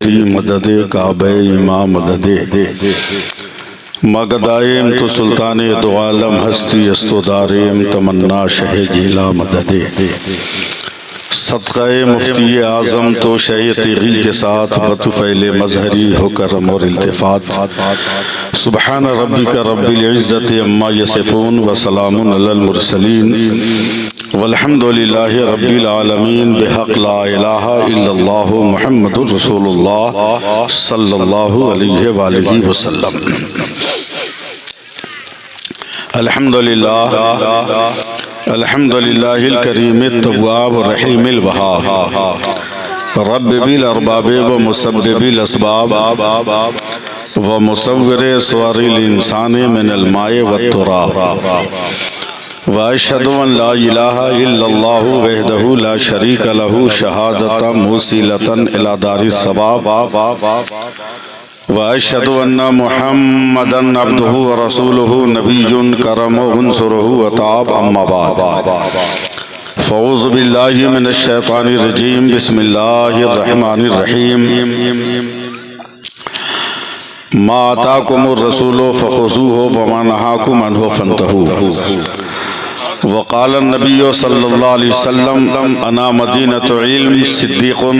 शरीयती मदद काबे इमाम मदद मगदाइम तो सुल्तान दो आलम हस्ती अस्तुदारिम तमन्ना शह जिला मदद सदक़े मुफ्ती आज़म तो शैयती के साथ बतफ़ैल मजहरी हो करम और इल्तिफ़ात। सुबहान रब्बिका रब्बिल इज़्ज़ति अम्मा यसिफ़ून व सलामुन अलल मुरसलीन वल्हम्दुलिल्लाहि रब्बिल आलमीन बिहक़ ला इलाहा इल्लल्लाह मुहम्मदुर रसूलुल्लाह सल्लल्लाहु अलैहि वालिहि वसल्लम। अल्हम्दुलिल्लाह अल्हम्दुलिल्लाहिल करीमित तव्वाब रहीमिल वहाब रब्ब बिल अरबाब व मुसब्बिबिल अस्बाब व मुसव्विर सवारिल इंसान मिनल माए व तुराब व अशहदु अन ला इलाहा इल्लल्लाहु वहदहु ला शरीका लहु शहादतन मुसीलतन इला दारिस सवाब व अशहदु अन्ना मुहम्मदन अब्दुहु व रसूलुहु नबियुन करम उनसुरुहु अताब अम्मा बाद फ़ऊज़ु बिल्लाहि मिनश शैतानिर रजीम बिस्मिल्लाहिर रहमानिर रहीम मा आताकुमुर रसूलु फ़ख़ुज़ूहु व मा नहाकुम अन्हु फ़न्तहू वक़ाल नबिय्यु सल्लल्लाहु अलैहि वसल्लम अना मदीनतुल इल्म सिद्दीक़ुन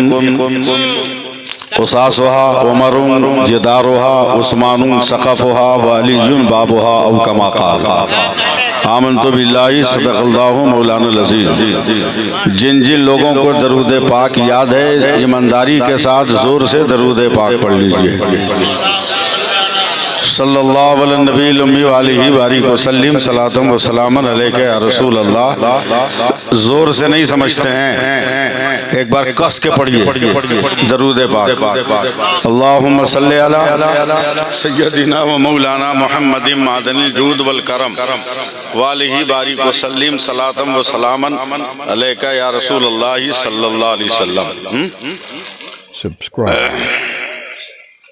उसासुहा उमरुन जिदारुहा उस्मानुन सक़फ़ुहा व अलीयुन बाबुहा औ कमा क़ाल आमनतु बिल्लाहि सदक़ल्लाहु मौलाना अज़ीज़। जिन जिन लोगों को दरूद पाक याद है ईमानदारी के साथ ज़ोर से दरूद पाक पढ़ लीजिए। सल्लल्लाहु अलैहि नबील उम्मी व आलिहि बारिक वसल्लम सलातम व सलामन अलैका या रसूल अल्लाह। जोर से नहीं समझते हैं, एक बार कस के पढ़िए दरूद पाक। अल्लाहुम्मा सल्ली अला सय्यदिना व मौलाना मुहम्मदिन मादनिल जूद वल करम व आलिहि बारिक वसल्लम सलातम व सलामन अलैका या रसूल अल्लाह सल्लल्लाहु अलैहि वसल्लम।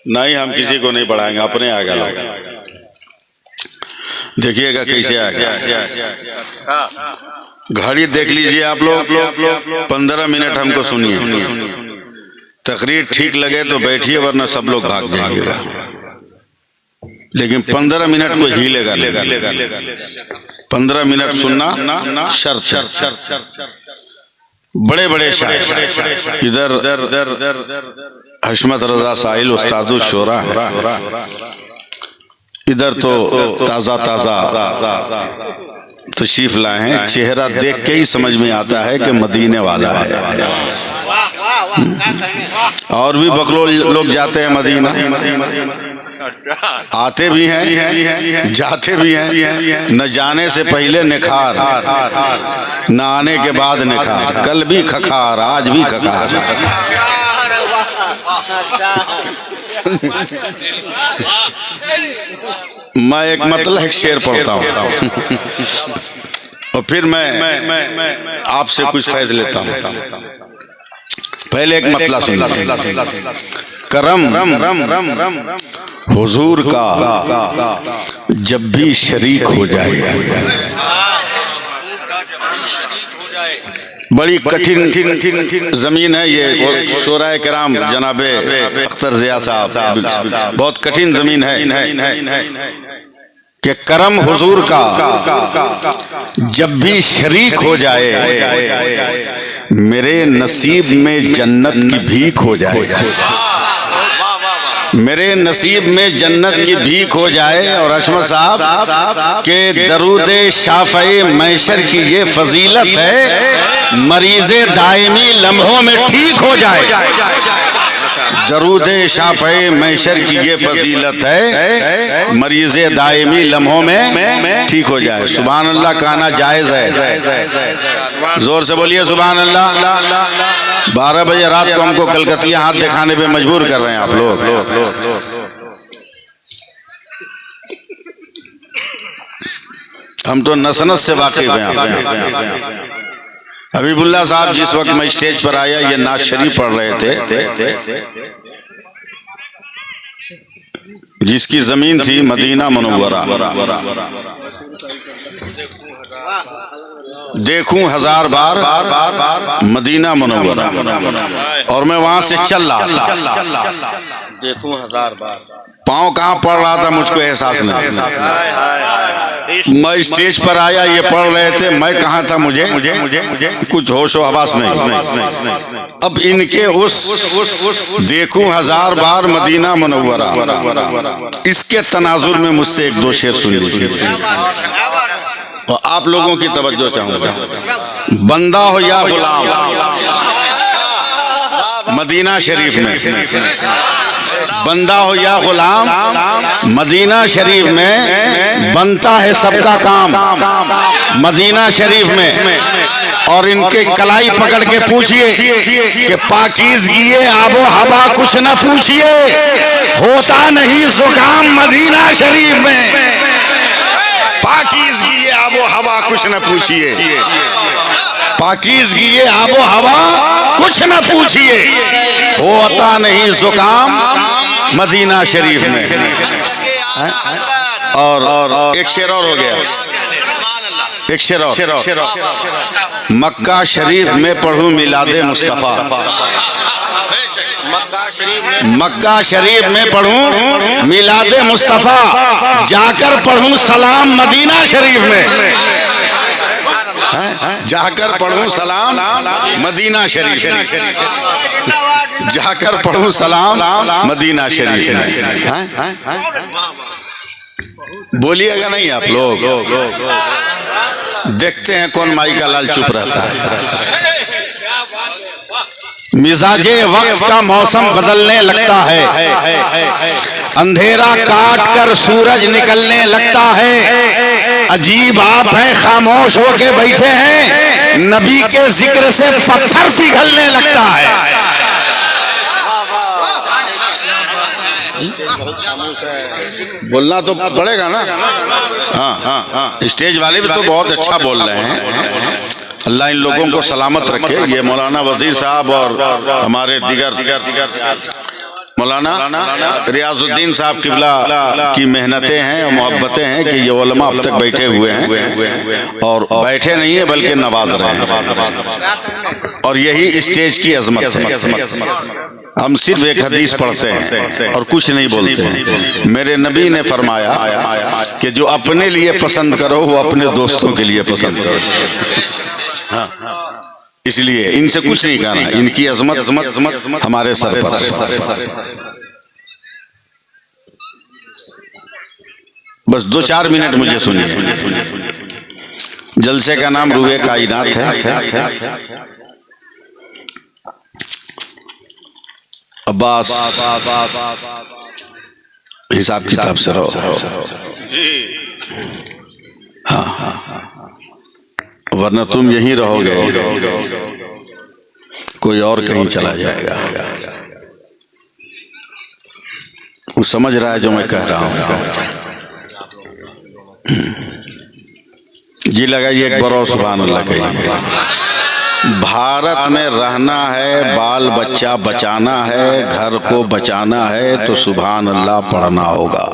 नहीं, हम किसी को नहीं पढ़ाएंगे, अपने आ गया। देखिएगा कैसे आ गया। घड़ी देख लीजिए आप लोग, 15 मिनट हमको सुनिए। तकरीर ठीक लगे तो बैठिए, वरना सब लोग भाग जाइएगा। लेकिन 15 मिनट को हिलेगा नहीं। 15 मिनट सुनना शर्त है। बड़े बड़े शायर इधर हशमत रजा साहिल उस्तादुल शोरा है, इधर तो ताज़ा ताज़ा तशरीफ लाए हैं। चेहरा देख के ही समझ में आता है कि मदीने वाला है। और भी बकलो लोग जाते हैं मदीना, आते भी हैं जाते भी हैं। न जाने से पहले निखार, न आने के बाद निखार। कल भी खखार, आज भी खखार। मैं एक मतलब शेर पढ़ता हूँ और फिर मैं आपसे कुछ फैज लेता हूँ। पहले एक मतलब सुनिए। करम हुजूर का जब भी शरीक हो जाए, बड़ी कठिन जमीन है ये। शोराए किराम जनाबे अख्तर ज़िया साहब, बहुत कठिन जमीन है कि करम हुजूर का जब भी शरीक हो जाए, मेरे नसीब में जन्नत की भीख हो जाए। मेरे नसीब में जन्नत की भीख हो जाए। और अशमत साहब के दरूद शाफ़े मैशर की ये फजीलत है, मरीज़े दायमी लम्हों में ठीक हो जाए। दरूद शाफ़े मैशर की ये फजीलत है, मरीज़े दायमी लम्हों में ठीक हो जाए। सुभान अल्लाह कहना जायज़ है। जोर से बोलिए सुभान अल्लाह। 12 बजे रात को हमको कलकतिया हाथ दिखाने पे मजबूर कर रहे हैं आप लोग। हम तो नस नस से वाकिफ हैं आपके। हबीबुल्लाह साहब जिस वक्त मैं स्टेज पर आया, ये नाज शरीफ पढ़ रहे थे, जिसकी जमीन थी मदीना मुनव्वरा। देखूं 1000 बार मदीना मुनव्वरा, और मैं वहां से चल रहा था, देखूं 1000 बार, पाँव कहाँ पड़ रहा था मुझको एहसास नहीं। मैं स्टेज पर आया, ये पढ़ रहे थे, मैं कहाँ था, मुझे कुछ होश हवास नहीं। अब इनके उस देखूं 1000 बार मदीना मुनव्वरा, इसके तनाजुर में मुझसे 1-2 शेर सुन लीजिए और आप लोगों की तवज्जो चाहूंगा। बंदा हो या गुलाम, मदीना शरीफ में, बंदा हो या गुलाम, मदीना शरीफ में बनता है सबका काम, मदीना शरीफ में। और इनके कलाई पकड़ के पूछिए कि पाकीज़गी आबो हवा कुछ न पूछिए, होता नहीं जुकाम मदीना शरीफ में। पाकीज़गी आबो हवा कुछ न पूछिए, पाकीज़गी आबो हवा कुछ न पूछिए, होता नहीं जुकाम मदीना शरीफ में। और एक शेर और हो गया, एक शेर और। मक्का शरीफ में पढ़ूं मिलादे मुस्तफ़ा, मक्का शरीफ में पढ़ूं मिलादे मुस्तफ़ा, जाकर पढ़ूं सलाम मदीना शरीफ में, जाकर पढ़ूं सलाम मदीना शरीफ में, जाकर पढ़ूं सलाम मदीना शरीफ में। बोलिएगा नहीं आप लोग? देखते हैं कौन माई का लाल चुप रहता है। मिजाजे वक्त का मौसम बदलने लगता है, अंधेरा काट कर सूरज निकलने लगता है। अजीब आप हैं, खामोश होके बैठे हैं, नबी के जिक्र से पत्थर पिघलने लगता है। बोलना तो पड़ेगा ना। हाँ, स्टेज वाले भी तो बहुत अच्छा बोल रहे हैं। अल्लाह इन लोगों को सलामत रखे। ये मौलाना वजीर साहब और हमारे दिगर मौलाना रियाजुद्दीन साहब किबला की मेहनतें हैं और मोहब्बतें हैं कि ये उलमा अब तक बैठे हुए हैं, और बैठे नहीं है बल्कि नवाज रहे हैं, और यही स्टेज की अजमत है। हम सिर्फ एक हदीस पढ़ते हैं और कुछ नहीं बोलते हैं। मेरे नबी ने फरमाया कि जो अपने लिए पसंद करो वो अपने दोस्तों के लिए पसंद करो। हाँ, इसलिए इनसे कुछ नहीं कहना, इनकी अजमत हमारे सर पर है। बस 2-4 मिनट मुझे सुनिए। जलसे का नाम रूहे कायनात है। अब्बास हिसाब किताब से रहो, हाँ, वरना तुम यहीं रहोगे, कोई और कहीं चला जाएगा। वो समझ रहा है जो मैं कह रहा हूँ? जी लगाइए एक बार और सुभान अल्लाह कहिए। भारत में रहना है, बाल बच्चा बचाना है, घर को बचाना है, तो सुभान अल्लाह पढ़ना होगा।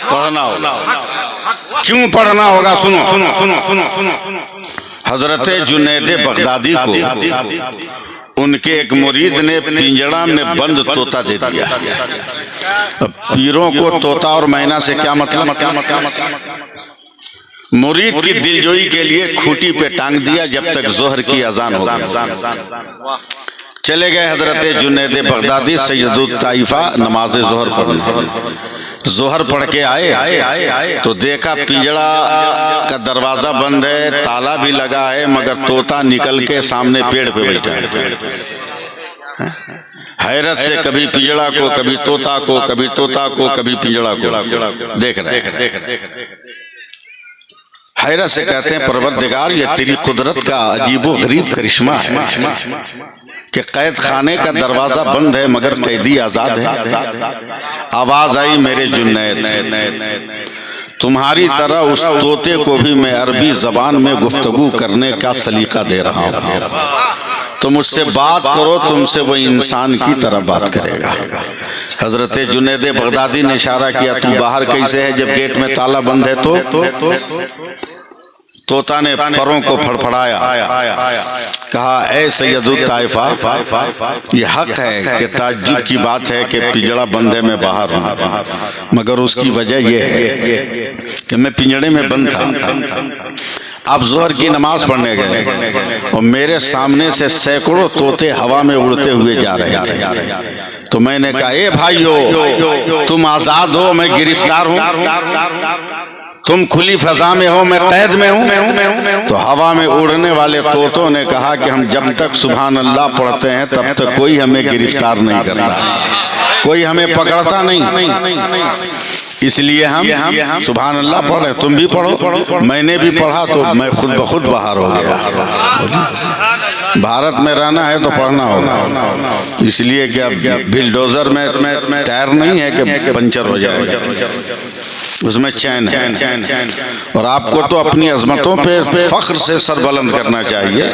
पढ़ना होगा। क्यों पढ़ना होगा? सुनो। हजरत जुनैद बगदादी को उनके एक मुरीद ने पिंजड़ा में बंद तोता दे दिया। पीरों को तोता और मैना से क्या मतलब? मुरीद की दिलजोई के लिए खूंटी पे टांग दिया जब तक जोहर की अजान हो गई। चले गए हजरत जुनैद बगदादी सैयदुत ताइफा नमाज जोहर पढ़ने। जोहर पढ़ के आए तो देखा पिंजड़ा का दरवाजा बंद है, ताला भी लगा है, मगर तोता निकल के सामने पेड़ पे बैठा है। हैरत से कभी पिंजड़ा को, कभी तोता को, कभी तोता को, कभी पिंजड़ा को देख रहे हैं। हैरत से कहते हैं, परवरदिगार ये तेरी कुदरत का अजीबो गरीब करिश्मा है कि कैद खाने का दरवाजा बंद है मगर कैदी आजाद है। आवाज आई मेरे जुनैद, तुम्हारी तरह उस तोते को भी मैं अरबी जबान में गुफ्तगू करने का सलीका दे रहा हूँ। तो मुझसे बात करो, तुमसे वो इंसान की तरह बात करेगा। हजरत जुनैद बगदादी ने इशारा किया, तू बाहर कैसे है जब गेट में ताला बंद है? तो तोता ने परों को फड़फड़ाया, कहा ऐ सैयदुत ताइफा, ये हक है कि ताज्जुब की बात है कि पिंजड़ा बंद है, मैं बाहर हूँ, मगर उसकी वजह यह है कि मैं पिंजड़े में बंद था। अब जोहर की नमाज पढ़ने गए और मेरे सामने से सैकड़ों तोते हवा में उड़ते हुए जा रहे थे। तो मैंने कहा, ए भाइयों, तुम आजाद हो, मैं गिरफ्तार हूँ। तुम खुली फजा में हो, मैं कैद में हूँ। तो हवा में उड़ने वाले तोतों ने कहा कि हम जब तक सुभान अल्लाह पढ़ते हैं तब तक कोई हमें गिरफ्तार नहीं करता, कोई हमें पकड़ता नहीं, इसलिए हम सुभान अल्लाह पढ़े। तुम भी पढ़ो, मैंने भी पढ़ा तो मैं खुद ब खुद बाहर हो गया। भारत में रहना है तो पढ़ना होगा, इसलिए कि अब बिलडोजर में टायर नहीं है कि पंचर हो जाए, उसमें चैन है। और आपको तो अपनी अजमतों पे फख्र से सर बुलंद करना चाहिए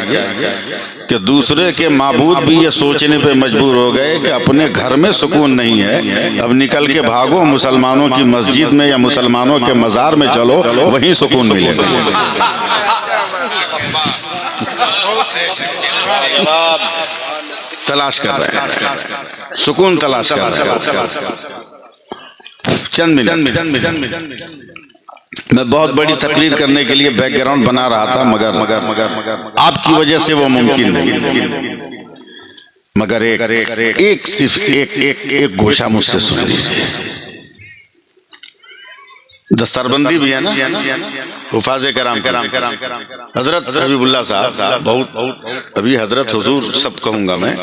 कि दूसरे के माबूद भी ये सोचने पे मजबूर हो गए कि अपने घर में सुकून नहीं है, अब निकल के भागो मुसलमानों की मस्जिद में या मुसलमानों के मज़ार में चलो, वहीं सुकून मिलेगा। तलाश कर रहे हैं, सुकून तलाश कर रहे हैं। चंद मिनट मैं बहुत बड़ी तकरीर करने के लिए बैकग्राउंड बना रहा था, मगर आपकी वजह से वो मुमकिन नहीं। मगर एक सिर्फ एक गोशा मुझसे सुन लीजिए। दस्तरबंदी भी है ना, हुफाज़े कराम हजरत हबीबुल्लाह साहब, बहुत अभी हजरत हुजूर सब कहूँगा मैं,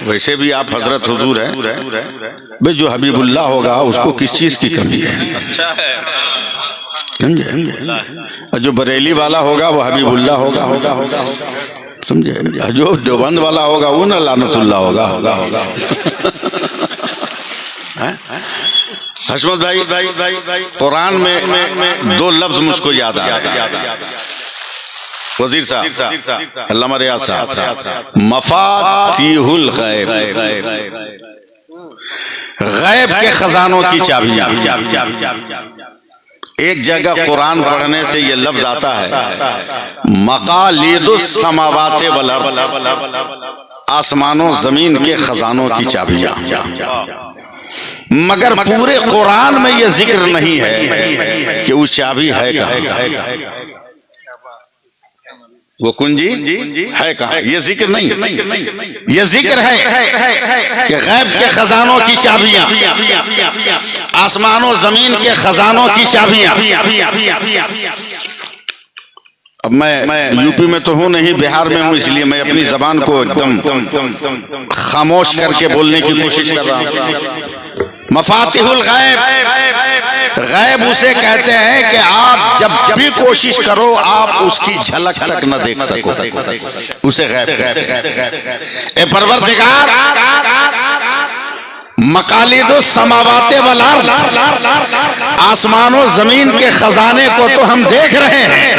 वैसे भी आप हजरत हुजूर हैं भाई। जो हबीबुल्लाह होगा उसको किस चीज़ की कमी है, अच्छा है, समझे? जो बरेली वाला होगा वो हबीबुल्लाह होगा, समझे? जो देवबंद वाला होगा वो ना लानतुल्लाह होगा। हशमत भाई, कुरान में दो लफ्ज मुझको याद आ रहे हैं। वजीर साहब, अल्लामा रियाज साहब, मफातिहुल गैब, गैब के खजानों की चाबियां। एक जगह कुरान पढ़ने से ये लफ्ज आता है, मकालिदुस समावाते वल अर्द, आसमानों जमीन के खजानों की चाबियां। मगर पूरे कुरान में यह जिक्र नहीं है कि वो चाबी है कहाँ, वो कुंजी है कहाँ, ये जिक्र नहीं। ये जिक्र है कि गैब के खजानों की चाबियां, आसमानों जमीन के खजानों की चाबियां। अब मैं यूपी में तो हूँ नहीं, बिहार में हूँ, इसलिए मैं अपनी जबान को एकदम खामोश करके बोलने की कोशिश कर रहा हूँ। मफातिहुल गैब, गैब उसे कहते हैं कि आप जब भी कोशिश करो आप उसकी झलक तक न देख सको, उसे गैब कहते हैं। ए परवरदिगार, मकालिदुस समावाते वल अर्द, आसमानों जमीन के खजाने को तो हम देख रहे हैं,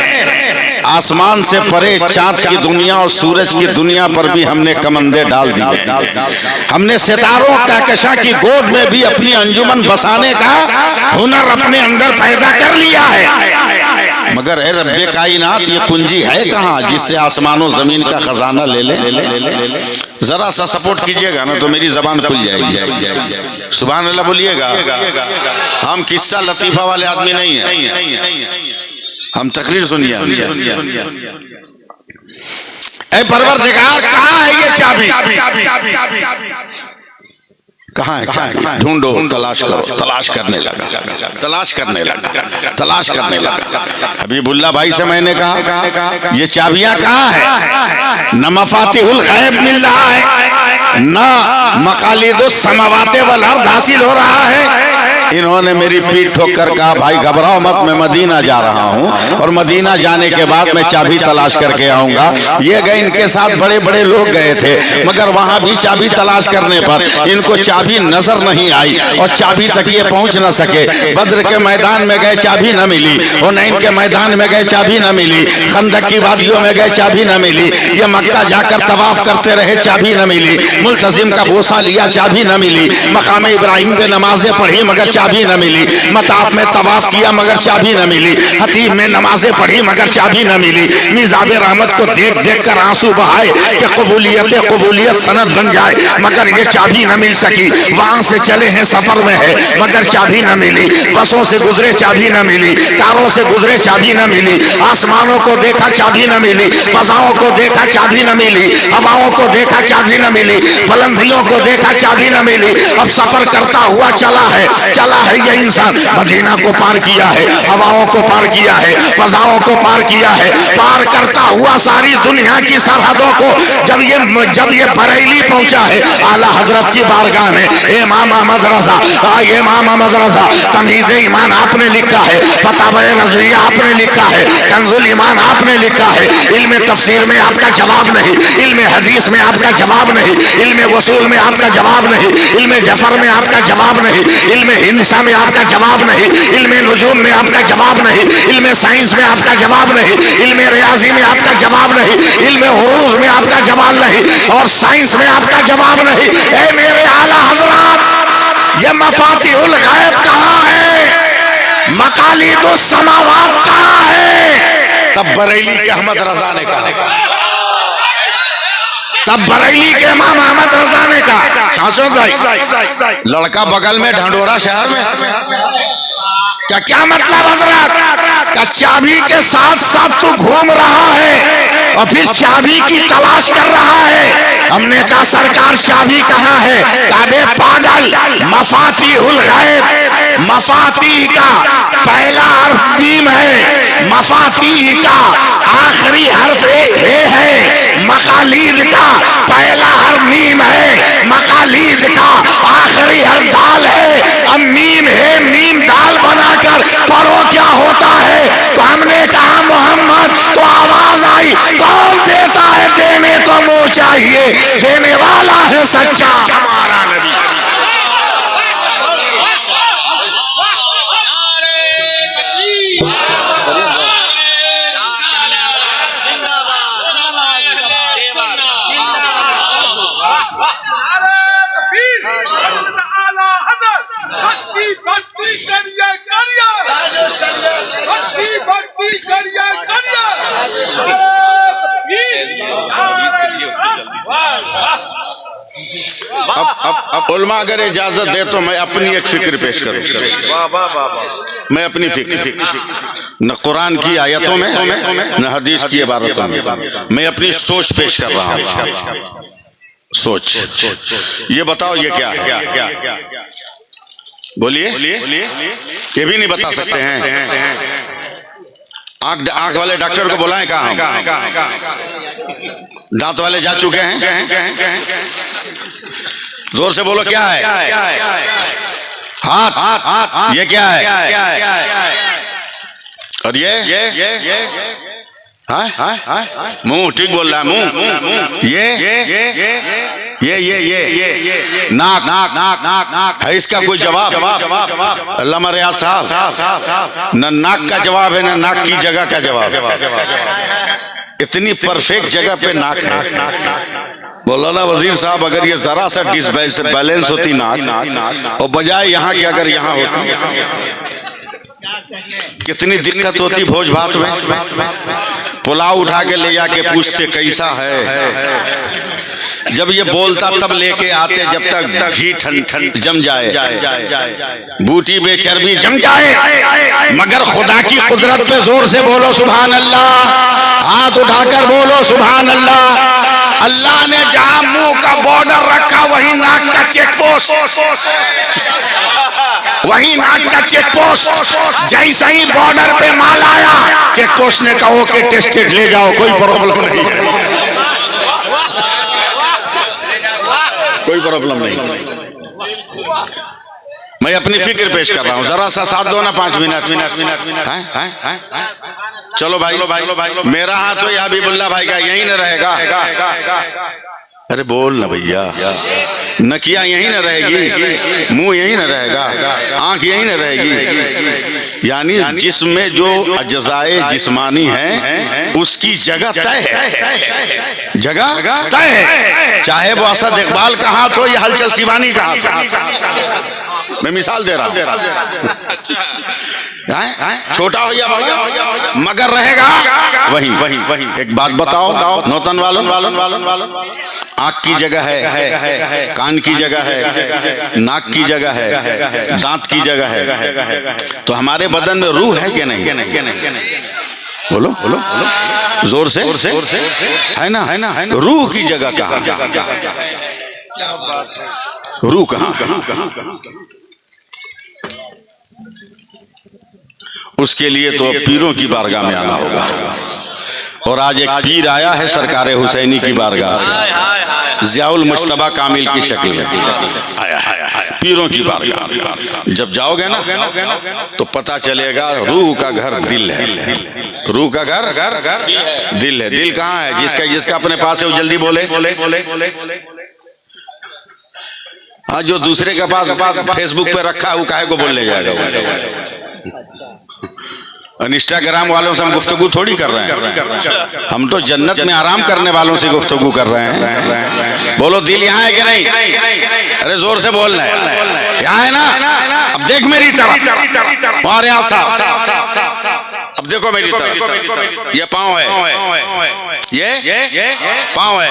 आसमान से परे चांद की दुनिया और सूरज की दुनिया पर भी हमने कमंदे डाल दिए। हमने सितारों कहकशां की गोद में भी अपनी अंजुमन बसाने का हुनर अपने अंदर पैदा कर लिया है। मगर ए रब्बे कायनात, ये कुंजी है कहाँ जिससे आसमानों जमीन का खजाना ले ले? जरा सा सपोर्ट कीजिएगा ना तो मेरी जबान खुल जाएगी। सुभान अल्लाह बोलिएगा। हम किस्सा लतीफा वाले आदमी नहीं है, हम तकरीर सुनिए हमसे। ऐ परवरदिगार, कहाँ है ये चाबी? कहाँ है चाबी? ढूंढो, तलाश करो। तलाश करने लगा, तलाश करने लगा, तलाश करने लगा। हबीबुल्लाह भाई से मैंने कहा, ये चाबियां कहाँ है? न मफातिहुल गैब मिल रहा है, न मकालिदुस समावाते वल अर्द हासिल हो रहा है, इन्होंने मेरी पीठ ठोक कर कहा, भाई घबराओ मत, मैं मदीना जा रहा हूँ और मदीना जाने के बाद मैं चाबी तलाश करके आऊंगा। ये गए, इनके साथ बड़े बड़े लोग गए थे, मगर वहां भी चाबी तलाश करने पर इनको चाबी नजर नहीं आई और चाबी तक ये पहुंच न सके। बद्र के मैदान में गए, चाबी न मिली। हुनैन के मैदान में गए, चाबी न मिली। खंदक की वादियों में गए, चाबी न मिली। ये मक्का जाकर तवाफ करते रहे, चाबी न मिली। मुल्तजिम का बोसा लिया, चाबी न मिली। मकाम इब्राहिम पे नमाजें पढ़ी मगर चाबी न मिली। मताफ में तवाफ किया मगर चाबी न मिली। हतीब में नमाजें पढ़ी मगर चाबी न मिली। मिजाब रहमत को देख देख कर आंसू बहाए कि कबूलियत सनद बन जाए, मगर ये चाबी न मिल सकी। वहां से चले हैं, सफर में है, मगर चाबी न मिली। बसों से गुजरे, चाबी न मिली। कारों से गुजरे, चाबी न मिली। आसमानों को देखा, चाबी न मिली। फजाओं को देखा, चाबी न मिली। हवाओं को देखा, चाबी न मिली। बुलंदियों को देखा, चाबी न मिली। अब सफर करता हुआ चला है ये इंसान। मदीना को पार किया है, हवाओं को पार किया है, फजाओं को पार किया है, पार करता हुआ सारी दुनिया की सरहदों को जब ये बरेली पहुंचा है, आला हजरत की बारगाह में, इमाम अहमद रजा तमीज़ ईमान आपने लिखा है, फतावा नज़रिया आपने लिखा है, कंजुल ईमान आपने लिखा है। इल्म तफसीर में आपका जवाब नहीं, इल्म हदीस में आपका जवाब नहीं, इल्म वसूल में आपका जवाब नहीं, इल्म जफर में आपका जवाब नहीं, इल्म हिंसा में आपका जवाब नहीं, इल्म नुजूम में आपका जवाब नहीं, इल्म साइंस में आपका जवाब नहीं, इल्म रियाजी में आपका जवाब नहीं, इल्म हुरूज में आपका जवाब नहीं, और साइंस में आपका जवाब नहीं। ए मेरे आला हजरात, ये मफातिहुल गैब कहाँ है? मकालिदुस समावात कहाँ है? तब बरेली के अहमद रजा ने कहा, तब बरेली के इमाम अहमद रजा ने कहा, शासक भाई लड़का बगल में ढंडोरा शहर में, क्या मतलब हजरत? का चाबी के साथ साथ तू घूम रहा है और फिर चाबी की तलाश कर रहा है। हमने कहा सरकार चाबी कहाँ है? काबे पागल, मफातिहुल गैब, मफाती का पहला हर्फ मीम है, मफाती का आखिरी हर्फ है, मकालीद का पहला हर्फ मीम है, मकालीद का आखिरी हर्फ दाल है। अब मीम है, मीम दाल बनाकर पढ़ो क्या होता है? तो हमने कहा मोहम्मद, तो आवाज आई, कौन देता है? देने को मुंह चाहिए, देने वाला है सच्चा हमारा नबी। अब उलमा अगर इजाजत दे तो मैं अपनी एक फिक्र पेश करूं। मैं अपनी फिक्र, न कुरान की आयतों में न हदीस की इबारतों में, मैं अपनी सोच पेश कर रहा हूं। सोच, ये बताओ ये क्या है? बोलिए, ये भी नहीं बता सकते हैं? आंख वाले डॉक्टर को बुलाएं, कहाँ? दांत वाले जा चुके हैं? जोर से बोलो, क्या है? हाथ, ये क्या है? और ये मुंह, ठीक बोल रहा है, मुंह। ये नाक है, इसका कोई जवाब? अल्लामा रियाज साहब, न नाक का जवाब है न नाक की जगह का जवाब। इतनी परफेक्ट जगह पे नाक है। मौलाना वजीर साहब, अगर ये जरा सा डिसबैलेंस होती नाक और बजाय यहाँ के अगर यहाँ होती, कितनी दिक्कत होती भोज भात में। पुलाव उठा के ले जाके पूछते कैसा है, जब ये बोलता तब लेके आते जब तक घी ठंड जम जाए, बूटी में चर्बी जम जाए। मगर खुदा की कुदरत पे जोर से बोलो सुभान अल्लाह, हाथ उठाकर बोलो सुभान अल्लाह। अल्लाह ने जहां मुंह का बॉर्डर रखा वही नाक का चेक पोस्ट, वही नाक का चेक पोस्ट। जैसे ही बॉर्डर पे माल आया, चेक पोस्ट ने कहा ओके टेस्टेड, ले जाओ, कोई प्रॉब्लम नहीं, कोई प्रॉब्लम नहीं। मैं अपनी फिक्र पेश कर रहा हूँ, जरा सा साथ दो ना 5 मिनट। चलो भाई, मेरा हाथ तो या हबीबुल्लाह भाई का यहीं न रहेगा। अरे बोल ना भैया, नकिया यहीं न रहेगी, मुंह यहीं न रहेगा, आंख यहीं न रहेगी। यानी जिसमें जो अज्जाए जिस्मानी हैं उसकी जगह तय है, जगह तय है, चाहे वो असद इकबाल का हाथ हो या हलचल शिवानी का हाथ हो। मैं मिसाल दे रहा हूँ, छोटा हो या बड़ा मगर रहेगा वहीं। एक बात बताओ नौतन वालों, आँख की जगह है, कान की जगह है, नाक की जगह है, दांत की जगह है, तो हमारे बदन में रूह है कि नहीं? बोलो बोलो जोर से, है ना? रूह की जगह कहाँ? रूह कहाँ? उसके लिए तो पीरों की बारगाह में आना होगा। और आज एक पीर आया है सरकार हुसैनी की बारगाह से, ज़ियाउल मुश्तबा कामिल की शक्ल में आया है पीरों की बारगाह। जब जाओगे ना तो पता चलेगा रूह का घर दिल है, रूह का घर दिल है। दिल कहाँ है? जिसका अपने पास है वो जल्दी बोले। हाँ, जो दूसरे के पास फेसबुक पे रखा है वो काहे को बोलने जाएगा? इंस्टाग्राम वालों से हम गुफ्तगू थोड़ी कर रहे हैं, हम तो जन्नत में आराम करने वालों से गुफ्तगू कर रहे हैं। बोलो दिल यहाँ है कि नहीं? अरे जोर से बोलना है, यहाँ है ना? अब देख मेरी तरफ, और यहाँ साहब अब देखो मेरी तरफ, ये पाँव है, ये पाँव है।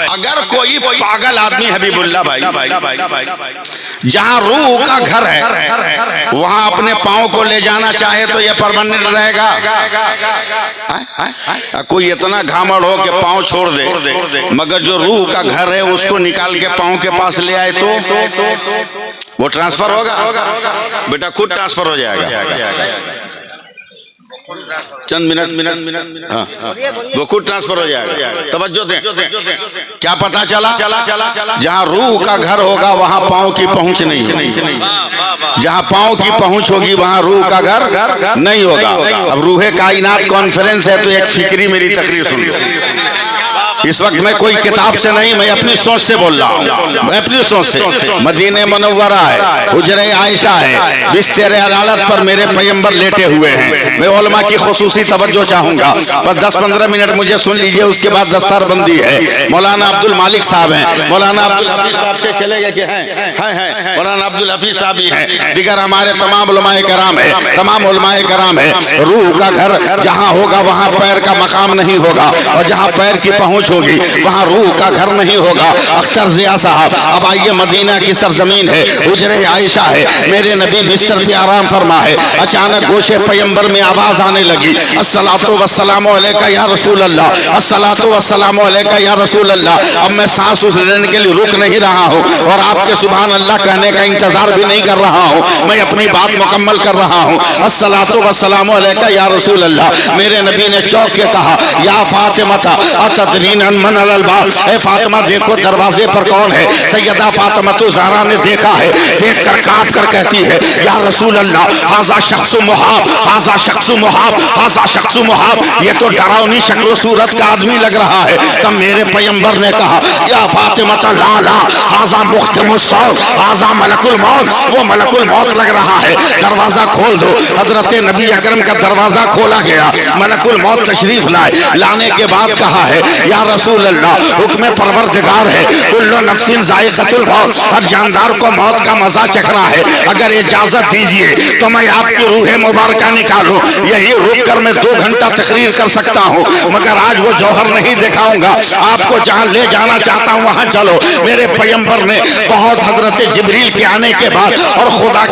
अगर कोई पागल आदमी हबीबुल्लाह भाई जहाँ रूह का घर है वहाँ अपने पाँव को ले जाना चाहे तो यह परमानेंट रहेगा? कोई इतना घामड़ हो कि पाँव छोड़ दे, मगर जो रूह का घर है उसको निकाल के पाँव के पास ले आए तो वो ट्रांसफर होगा? बेटा खुद ट्रांसफर हो जाएगा, चंद मिनट हाँ, वो खुद ट्रांसफर हो जाएगा। तवज्जो दें, क्या पता चला? जहाँ रूह का घर होगा वहाँ पाँव की पहुँच नहीं होगी, जहाँ पाँव की पहुँच होगी वहाँ रूह का घर नहीं होगा। अब रूहे कायनात कॉन्फ्रेंस है तो एक फिक्री मेरी तकरीर सुन लो। इस वक्त मैं कोई किताब से नहीं, मैं अपनी सोच से बोल रहा हूँ, मैं अपनी सोच से। मदीने मुनव्वरा है, हुजरे आयशा है, बिस्तर अदालत पर मेरे पैगंबर लेटे हुए हैं। मैं उलमा की खुसूसी तवज्जो चाहूंगा, बस 10-15 मिनट मुझे सुन लीजिए, उसके बाद दस्तारबंदी है। मौलाना अब्दुल मालिक साहब हैं, मौलाना अब्दुल हफीज साहब से चले गए कि हैं, मौलाना अब्दुल हफीज साहब भी हैं, दिगर हमारे तमाम उलमाए कराम है, तमाम उलमाए कराम है। रूह का घर जहाँ होगा वहाँ पैर का मकाम नहीं होगा, और जहाँ पैर की पहुँच होगी वहां रूह का घर नहीं होगा। अख्तर जिया साहब, अब आइए, मदीना की सरजमीन है, हुजरे आयशा है, मेरे नबी बिस्तर पे आराम फरमा है। अचानक गोशे पैगंबर में आवाज आने लगी, अस्सलातु वस्सलामु अलैका या रसूल अल्लाह, अस्सलातु वस्सलामु अलैका या रसूल अल्लाह। अब मैं सांस उस लेने के लिए रुक नहीं रहा हूँ और आपके सुभान अल्लाह कहने का इंतजार भी नहीं कर रहा हूँ, मैं अपनी बात मुकम्मल कर रहा हूँ। अस्सलातु वस्सलामु अलैका या रसूल अल्लाह। मेरे नबी ने चौंक के कहा, या फातिमा अतदरीन मन अलबाब, ए फातिमा देखो दरवाजे पर कौन है? सैयदा फातिमा तो ज़हरा ने देखा है, देख कर कांप कर कहती है, या रसूल अल्लाह, हाज़ा शख्सु मुहाब, हाज़ा शख्सु मुहाब, हाज़ा शख्सु मुहाब, ये तो डरावनी शक्ल सूरत का आदमी लग रहा है। तब मेरे पैगंबर ने कहा, या फातिमा ला ला, हाज़ा मुख्तमुस सौत, हाज़ा मलकुल मौत, वो मलकुल मौत लग रहा है, दरवाजा खोल दो। हजरत नबी अकरम का दरवाजा खोला गया, मलकुल मौत तशरीफ लाए, लाने के बाद कहा है, या रसूल अल्लाह, हुक्म परवरदिगार है, कुल्लु नफ्सिन ज़ाइक़तुल मौत, हर जानदार को मौत का मजा चखना है, अगर इजाजत दीजिए तो मैं आपकी रूह मुबारका निकालूं। यही रुक कर मैं 2 घंटा तकरीर कर सकता हूँ, मगर आज वो जौहर नहीं दिखाऊंगा, आपको जहाँ ले जाना चाहता हूँ वहाँ चलो। मेरे पैगंबर ने बहुत हजरत जिब्रील के आने के बाद और खुदा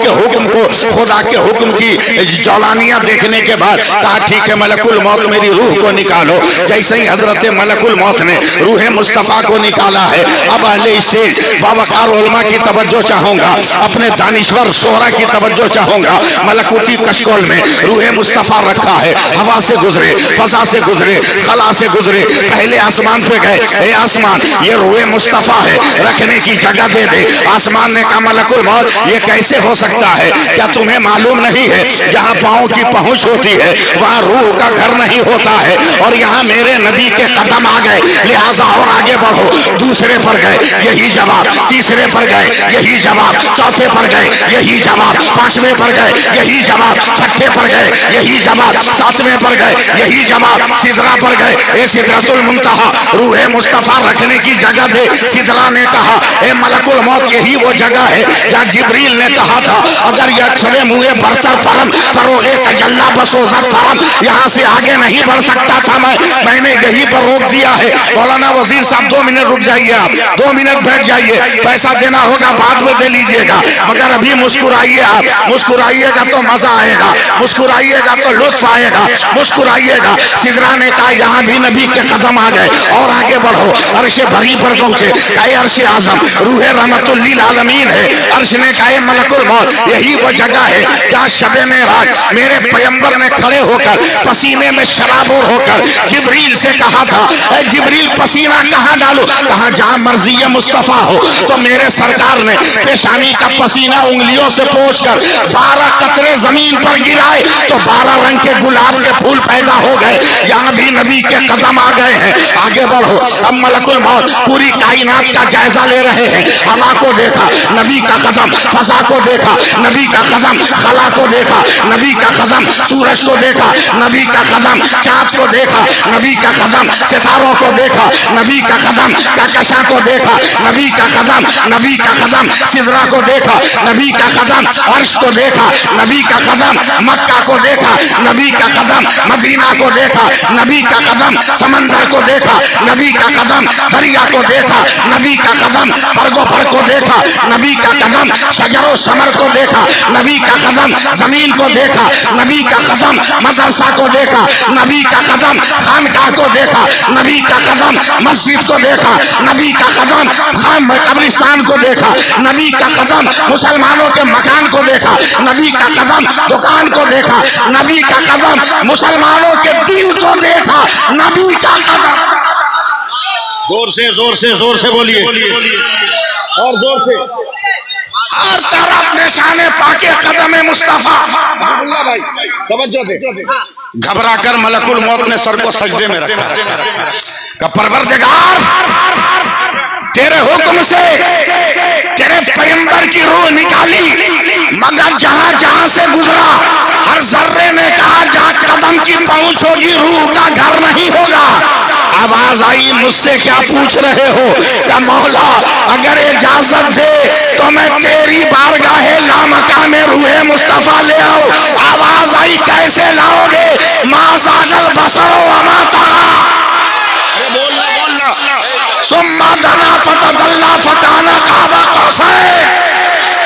के हुक्म की जौलानियाँ देखने के बाद कहा, ठीक है मलकुल मौत मेरी रूह को निकालो। जैसे ही हजरत मलकुल मौत ने रूह मुस्तफ़ा को निकाला है, अब अहले स्टेज बावकार उलमा की तवज्जो चाहूंगा, अपने दानिश्वर शोहरा की तवज्जो चाहूंगा। मलकुती कशकोल में रूह मुस्तफ़ा रखा है, हवा से गुजरे, फजा से गुजरे, खला से गुजरे, पहले आसमान पे गए, ए आसमान ये रूह मुस्तफ़ा है, रखने की जगह दे दे। आसमान उस्मान ने कहा मलकुल मौत ये कैसे हो सकता है, क्या तुम्हें मालूम नहीं है जहां पांव की पहुंच होती है वहां रूह का घर नहीं होता है, और यहाँ मेरे नबी के कदम आ गए, लिहाजा और आगे बढ़ो। दूसरे पर गए यही जवाब, तीसरे पर गए यही जवाब, चौथे पर गए यही जवाब, पांचवें पर गए यही जवाब, छठे पर गए यही जवाब, सातवें पर गए यही जवाब, सिदरा पर गए, ए सिदरतुल मुंतहा रूह मुस्तफा रखने की जगह दे। सिदरा ने कहा ए मलकुल मौत यही वो जगह है जहाँ जिब्रील ने कहा था अगर ये अक्षरे मुए बरतर परम फरोगे तजल्ला बसोजत परम, यहाँ से आगे नहीं बढ़ सकता था मैंने यहीं पर रोक दिया है। मौलाना वजीर साहब 2 मिनट रुक जाइए, आप 2 मिनट बैठ जाइए, पैसा देना होगा बाद में दे लीजिएगा, मगर अभी मुस्कुराइए, आप मुस्कुराइएगा तो मजा आएगा, मुस्कुराइएगा तो लुत्फ आएगा, मुस्कुराइएगा। सिदरा ने कहा यहाँ भी नबी के कदम आ गए, और आगे बढ़ो, अर्श भरी पर पहुंचे, कहे अर्श आजम रूह रहमतुल लिल आलमीन है। अर्श ने कहा मलकुल मौत यही वो जगह है जहाँ शबे मेराज मेरे पैगंबर ने खड़े होकर पसीने में शराबोर होकर जिब्रील से कहा था ए जिब्रील पसीना कहाँ डालूं, कहा जहाँ मर्जी मुस्तफा हो। तो मेरे सरकार ने पेशानी का पसीना उंगलियों से पोंछकर 12 कतरे जमीन पर गिराए तो 12 रंग के गुलाब के फूल पैदा हो गए। यहाँ भी नबी के कदम आ गए हैं, आगे बढ़ो। अब मलकुल मौत पूरी कायनात का जायजा ले रहे हैं। हवा को देखा, नबी का कदम, फजा को देखा, नबी का कदम, खला को देखा, नबी का कदम, सूरज को देखा, नबी का कदम, चांद को देखा, नबी का कदम, सितारों को देखा, नबी का कदम, कहकशा को देखा, नबी का कदम, नबी का कदम, सिदरा को देखा, नबी का कदम, अर्श को देखा, नबी का कदम, मक्का को देखा, नबी का कदम, मदीना को देखा, नबी का कदम, समंदर को देखा, नबी का कदम, दरिया को देखा, नबी का कदम, बरगो पर को देखा, नबी का कदम, शजरो समर को देखा, नबी का कदम, जमीन को देखा, नबी का कदम, मदरसा को देखा, नबी का कदम, खानकाह को देखा, नबी का कदम, मस्जिद को देखा, नबी का कदम, कब्रिस्तान को देखा, नबी का कदम, मुसलमानों के मकान को देखा, नबी का कदम, दुकान को देखा, नबी का कदम, मुसलमानों के दिल को देखा, नबी का कदम। जोर से बोलिए और जोर से। हर तरफ निशाने पाके कदम मुस्तफा। भाई तवज्जो दे। घबरा कर मलकुल मौत ने सर को सजदे में रखा का परवरदिगार तेरे हुक्म से तेरे पैगंबर की रूह निकाली, मगर जहां जहां से गुजरा हर जर्रे ने कहा जहां कदम की पहुंच होगी रूह का घर नहीं होगा। आवाज आई मुझसे क्या पूछ रहे हो, क्या मौला अगर इजाजत दे तो मैं तेरी बारगाहे लामका में रूहे मुस्तफा ले आऊं। आवाज आई कैसे लाओगे, माज़ागल बसरो वमा तगा। बोलना सुम्मा दना फतदल्ला फकाना काबा कौसैन।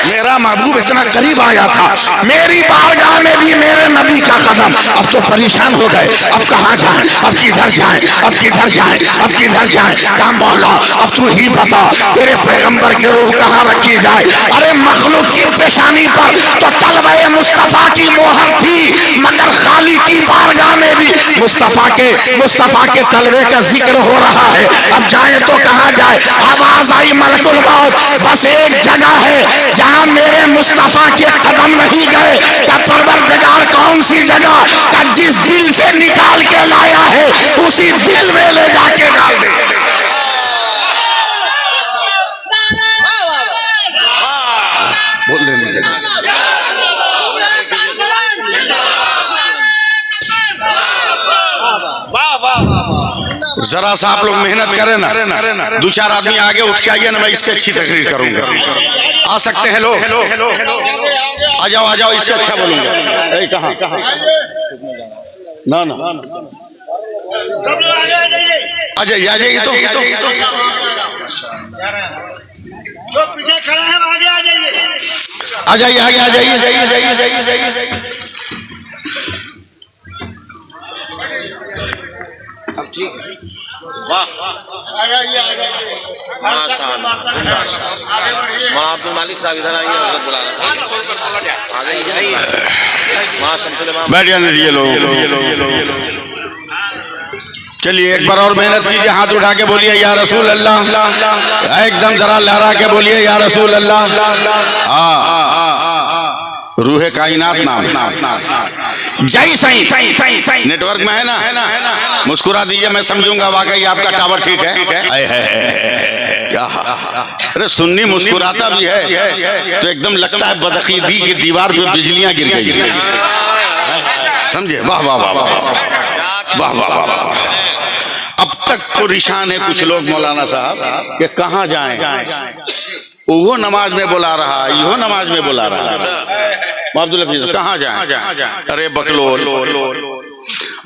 मेरा महबूब इतना करीब आया था, मेरी बारगाह में भी मेरे नबी का कदम। अब तो परेशान हो गए, अब कहाँ जाएं, अब किधर जाएं, अब किधर जाएं, अब किधर जाएं। कहा मौला अब तू ही बता तेरे पैगंबर की रूह कहाँ रखी जाए। अरे मखलूक की पेशानी पर तो तलवे मुस्तफा की मोहर थी, मगर खाली की बारगाह में भी मुस्तफा के तलवे का जिक्र हो रहा है। अब जाए तो कहाँ जाए। आवाज आई मलकुल मौत बस एक जगह है जहां मेरे मुस्तफा के कदम नहीं गए। का परवरदिगार कौन सी जगह, का जिस दिल से निकाल के लाया है उसी दिल में ले जाके डाल दे। बोलने नहीं जरा सा आप लोग मेहनत करें ना, 2-4 आदमी आगे उठ के आइए ना, मैं इससे अच्छी तकरीर करूंगा। आ सकते हैं लोग, आ जाओ, इससे अच्छा बोलूंगा। कहाँ ना आ जाइए तो पीछे खड़ा है, आगे आ जाइए। अब ठीक है, वाह माशाअल्लाह। मौलाना अब्दुल मालिक साहब इधर आइए, हजरत बुला रहे हैं, आ जाइए। बैठ जाने दीजिए लोग। चलिए एक बार और मेहनत कीजिए, हाथ उठा के बोलिए या रसूल अल्लाह, एकदम जरा लहरा के बोलिए या रसूल अल्लाह। रूहे कायनात नाम है। जय सही नेटवर्क में है ना, मुस्कुरा दीजिए, मैं समझूंगा वाकई आपका टावर ठीक है। अरे सुन्नी मुस्कुराता भी है तो एकदम लगता है बदअकीदी की दीवार पे बिजलियां गिर गई, समझे? वाह वाह वाह वाह वाह वाह वाह। अब तक परेशान है कुछ लोग मौलाना साहब कि कहाँ जाएं, वो नमाज में बुला रहा, यो नमाज में बुला रहा, अब्दुल हफीज कहाँ जाएं? अरे बकलोल,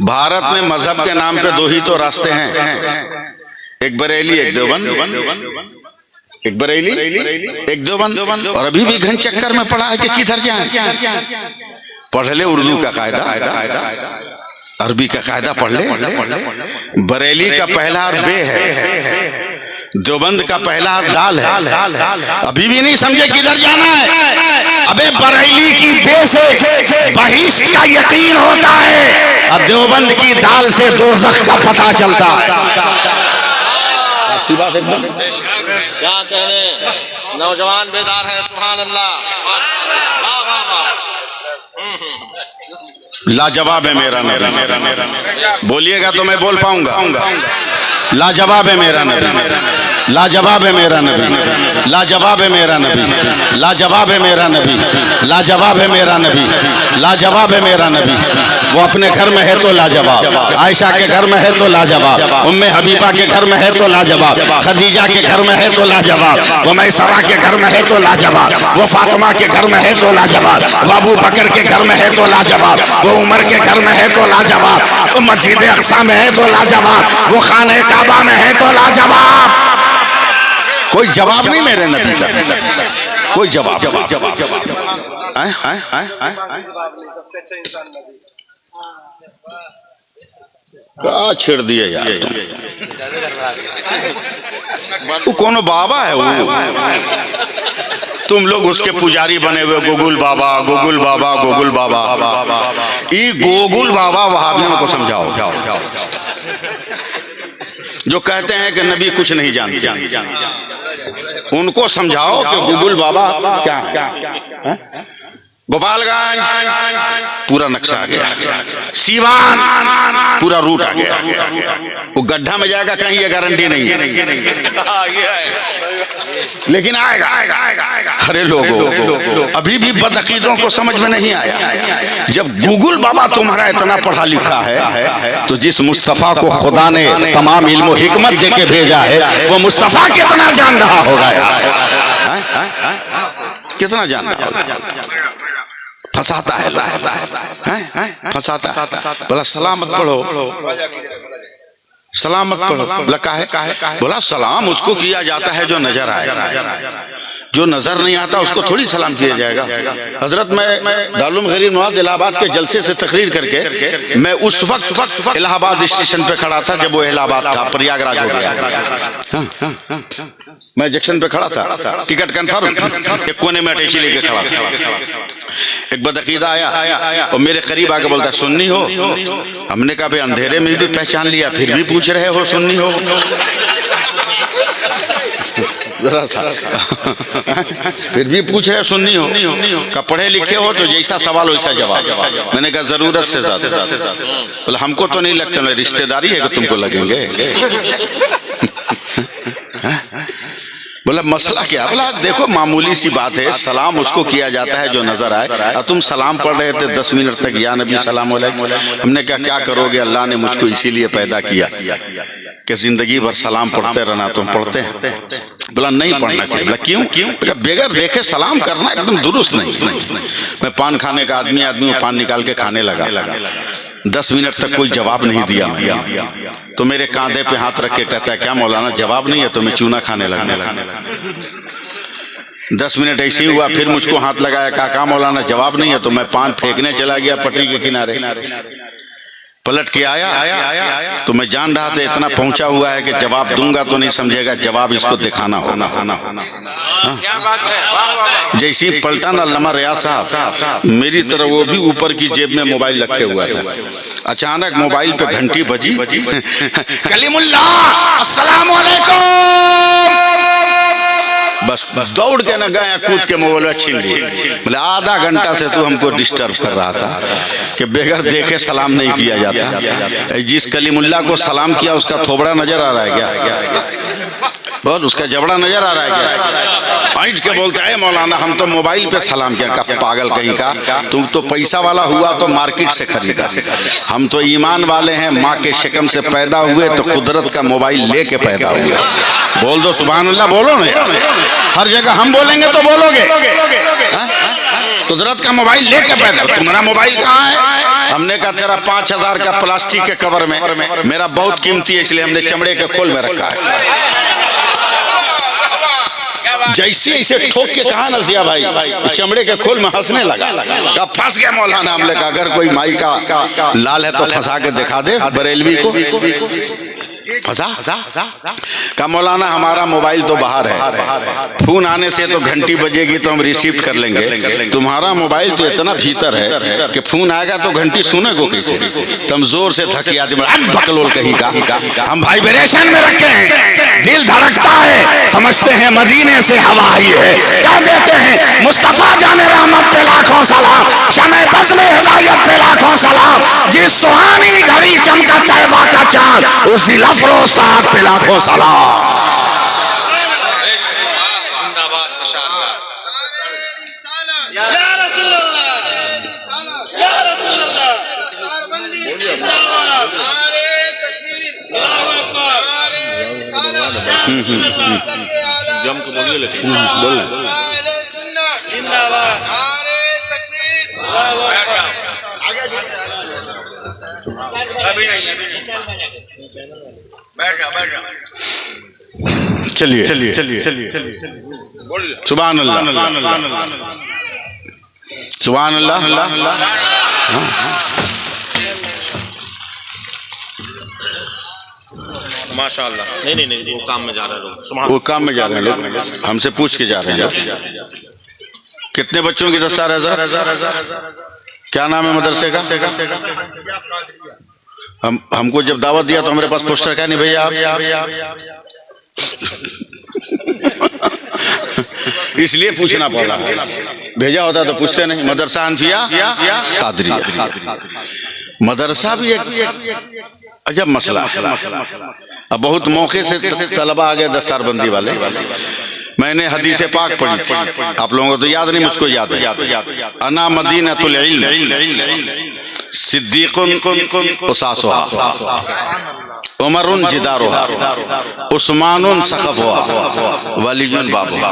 भारत में मजहब के नाम पे दो ही तो रास्ते हैं, एक बरेली एक देवबंद, एक बरेली एक देवबंद। और अभी भी घन चक्कर में पड़ा है कि किधर जाएं। पढ़ ले उर्दू का कायदा, अरबी का कायदा पढ़ ले। बरेली का पहला हर्फ बे है, देवबंद का पहला हर्फ दाल है। अभी भी नहीं समझे किधर जाना है? अबे बरेली की बे से बहिश्त का यकीन होता है और देवबंद की दाल से दोज़ख का पता चलता है। क्या कहने, नौजवान बेदार है, सुभान अल्लाह। लाजवाब है मेरा नबी, बोलिएगा तो मैं बोल पाऊंगा। लाजवाब है मेरा नबी, लाजवाब है मेरा नबी, लाजवाब है मेरा नबी, लाजवाब है मेरा नबी, लाजवाब है मेरा नबी, लाजवाब है मेरा नबी। वो अपने घर में है तो लाजवाब, आयशा के घर में है तो लाजवाब, उम्मे हबीबा के घर में है तो लाजवाब, खदीजा के घर में है तो लाजवाब, वो मैसरा के घर में है तो लाजवाब, वो फातिमा के घर में है तो लाजवाब, वो अबू बकर के घर में है तो लाजवाब, वो उमर के घर में है तो लाजवाब, वो मस्जिद अक्सा में है तो लाजवाब, वो खाने काबा में है तो लाजवाब। कोई जवाब नहीं मेरे नबी का, कोई जवाब। क्या छेड़ दिए यार तुम, वो कौन बाबा है वो, तुम लोग उसके पुजारी बने हुए, गोगुल बाबा गोगुल बाबा गोगुल बाबा। ये गोगुल बाबा वहाबियों को समझाओ जो कहते हैं कि नबी कुछ नहीं जानते, उनको समझाओ कि गोगुल बाबा क्या है। गोपालगंज पूरा नक्शा आ गया, सीवान पूरा रूट आ गया, वो गड्ढा में जाएगा कहीं ये गारंटी नहीं है, लेकिन आएगा। अरे लोगों, अभी भी बदअकीदों को समझ में नहीं आया। जब गूगल बाबा तुम्हारा इतना पढ़ा लिखा है तो जिस मुस्तफ़ा को खुदा ने तमाम इल्म और हिकमत देके भेजा है वो मुस्तफ़ा कितना जान रहा होगा यार, कितना जान रहा होगा। फंसाता है, फंसाता है। बोला सलामत पढ़ो, सलामत पढ़ो। बोला काहे? बोला सलाम उसको किया जाता है जो नजर आए, जो नजर नहीं आता उसको थोड़ी सलाम किया जाएगा। हजरत मैं दारुल गरीब नवाज इलाहाबाद के जलसे से तकरीर करके मैं उस वक्त इलाहाबाद स्टेशन पे खड़ा था जब वो इलाहाबाद था, प्रयागराज हो गया। मैं जंक्शन पे खड़ा था, टिकट कंफर्म, एक कोने में अटैची लेके खड़ा था। एक बदअकीदा आया और मेरे करीब आके बोलता सुन्नी हो। हमने कहा भाई अंधेरे में भी पहचान लिया, फिर भी पूछ रहे हो सुन्नी हो। जरा सा फिर भी पूछ रहे सुन्नी हो, का पढ़े लिखे हो तो जैसा सवाल वैसा जवाब। मैंने कहा जरूरत से ज्यादा। बोला हमको तो नहीं लगता, रिश्तेदारी है कि तुमको लगेंगे। बोला मसला क्या? बोला देखो मामूली सी बात है, सलाम उसको किया जाता है जो नजर आए। और तुम सलाम पढ़ रहे थे 10 मिनट तक, या नबी सलाम अलैकुम। हमने कहा क्या करोगे, अल्लाह ने मुझको इसीलिए पैदा किया कि जिंदगी भर सलाम पढ़ते रहना। तुम पढ़ते हैं? बोला नहीं पढ़ना चाहिए। बोला क्यों? बगैर देखे सलाम करना एकदम दुरुस्त नहीं। मैं पान खाने का आदमी हूँ, पान निकाल के खाने लगा, 10 मिनट तक कोई जवाब नहीं दिया मैं, तो मेरे कांधे पे हाथ रख के कहता है क्या मौलाना जवाब नहीं है? तो मैं चूना खाने लगा। 10 मिनट ऐसे ही हुआ, फिर मुझको हाथ लगाया, कहा मौलाना जवाब नहीं है? तो मैं पान फेंकने चला गया पटरी के किनारे। पलट के आया तो मैं जान रहा था इतना पहुंचा हुआ है कि जवाब दूंगा तो नहीं समझेगा, जवाब इसको दिखाना होगा। क्या बात है। जैसे ही पलटा ना अल्लामा रियाज साहब मेरी तरह, वो भी ऊपर की जेब में मोबाइल रखे हुआ था। अचानक मोबाइल पे घंटी बजी, कलीमुल्लाह अस्सलाम वालेकुम। बस दौड़ के ना गया, कूद के मोबाइल छीन लिए। बोले आधा घंटा से तू हमको डिस्टर्ब कर रहा था कि बगैर देखे सलाम नहीं किया जाता। जिस कलीमुल्लाह को सलाम किया उसका थोबड़ा नजर आ रहा है क्या? बहुत उसका जबड़ा नजर आ रहा है क्या? ऐंठ के बोलता है मौलाना हम तो मोबाइल पे सलाम किया। का पागल कहीं का, तुम तो पैसा वाला हुआ तो मार्केट से खरीदा, हम तो ईमान वाले हैं, माँ के शिकम से पैदा हुए तो कुदरत का मोबाइल लेके पैदा हुए। बोल दो सुभान अल्लाह, बोलो ना। हर जगह हम बोलेंगे तो बोलोगे। कुदरत का मोबाइल लेके पैदा, तुम्हारा मोबाइल कहाँ है? हमने कहा तेरा 5000 का प्लास्टिक के कवर में, मेरा बहुत कीमती है इसलिए हमने चमड़े के खोल में रखा है। जैसे ऐसे ठोक के कहा ना जिया भाई, चमड़े के खोल में हंसने लगा। कहा फंस गया मौलाना। हमने कहा अगर कोई माई का लाल है तो फंसा के दिखा दे बरेलवी को। फंसा कहा मौलाना हमारा मोबाइल तो बाहर है, फोन आने से तो घंटी बजेगी तो हम रिसीव कर लेंगे, तुम्हारा मोबाइल तो इतना भीतर है कि फोन आएगा तो घंटी सुने को कैसे? तुम जोर से थकिया बकलोल कहीं का। हम वाइब्रेशन में रखे हैं, दिल धड़कता है, समझते हैं मदीने से हवा आई है। क्या देते हैं मुस्तफा जाने रहमत पे लाखों सलाम, शमे बस में हिदायत पे लाखों सलाम। जिस सुहानी घड़ी चमका तैबा का चांद, उस दिल अफरोज साहब पे लाखों सलाम। जिंदाबाद माशाअल्लाह। या रसूल अल्लाह, या रसूल अल्लाह, जिंदाबाद। नारे तकबीर, अल्लाहू अकबर, नारे रिसालत, जम के बोलिए लेकिन बोल जिंदाबाद, नारे तकबीर, अल्लाहू अकबर। अभी नहीं बैठ जा चलिए सुभान अल्लाह सुभान अल्लाह। माशाअल्लाह। नहीं वो काम में जा रहे लोग, वो काम में जा रहे हैं लोग, हमसे पूछ के जा रहे हैं। कितने बच्चों की दस्तार है जरा? क्या नाम है मदरसे का? हमको जब दावत दिया तो हमारे पास पोस्टर क्या नहीं भैया आप इसलिए पूछना पड़ा, भेजा होता तो पूछते नहीं। मदरसा अनफिया कादरिया, मदरसा भी एक अजब मसला है। अब बहुत मौके से तलबा आ गए दस्तारबंदी वाले। मैंने हदीस पाक पढ़ी थी, आप लोगों को तो याद नहीं, मुझको याद है। अना मदीनतुल इल्म सिद्दीकुन उसासुहा, उमरुन जिदारुहा, उस्मानुन सक़फ़ुहा, वलीयुन बाबुहा।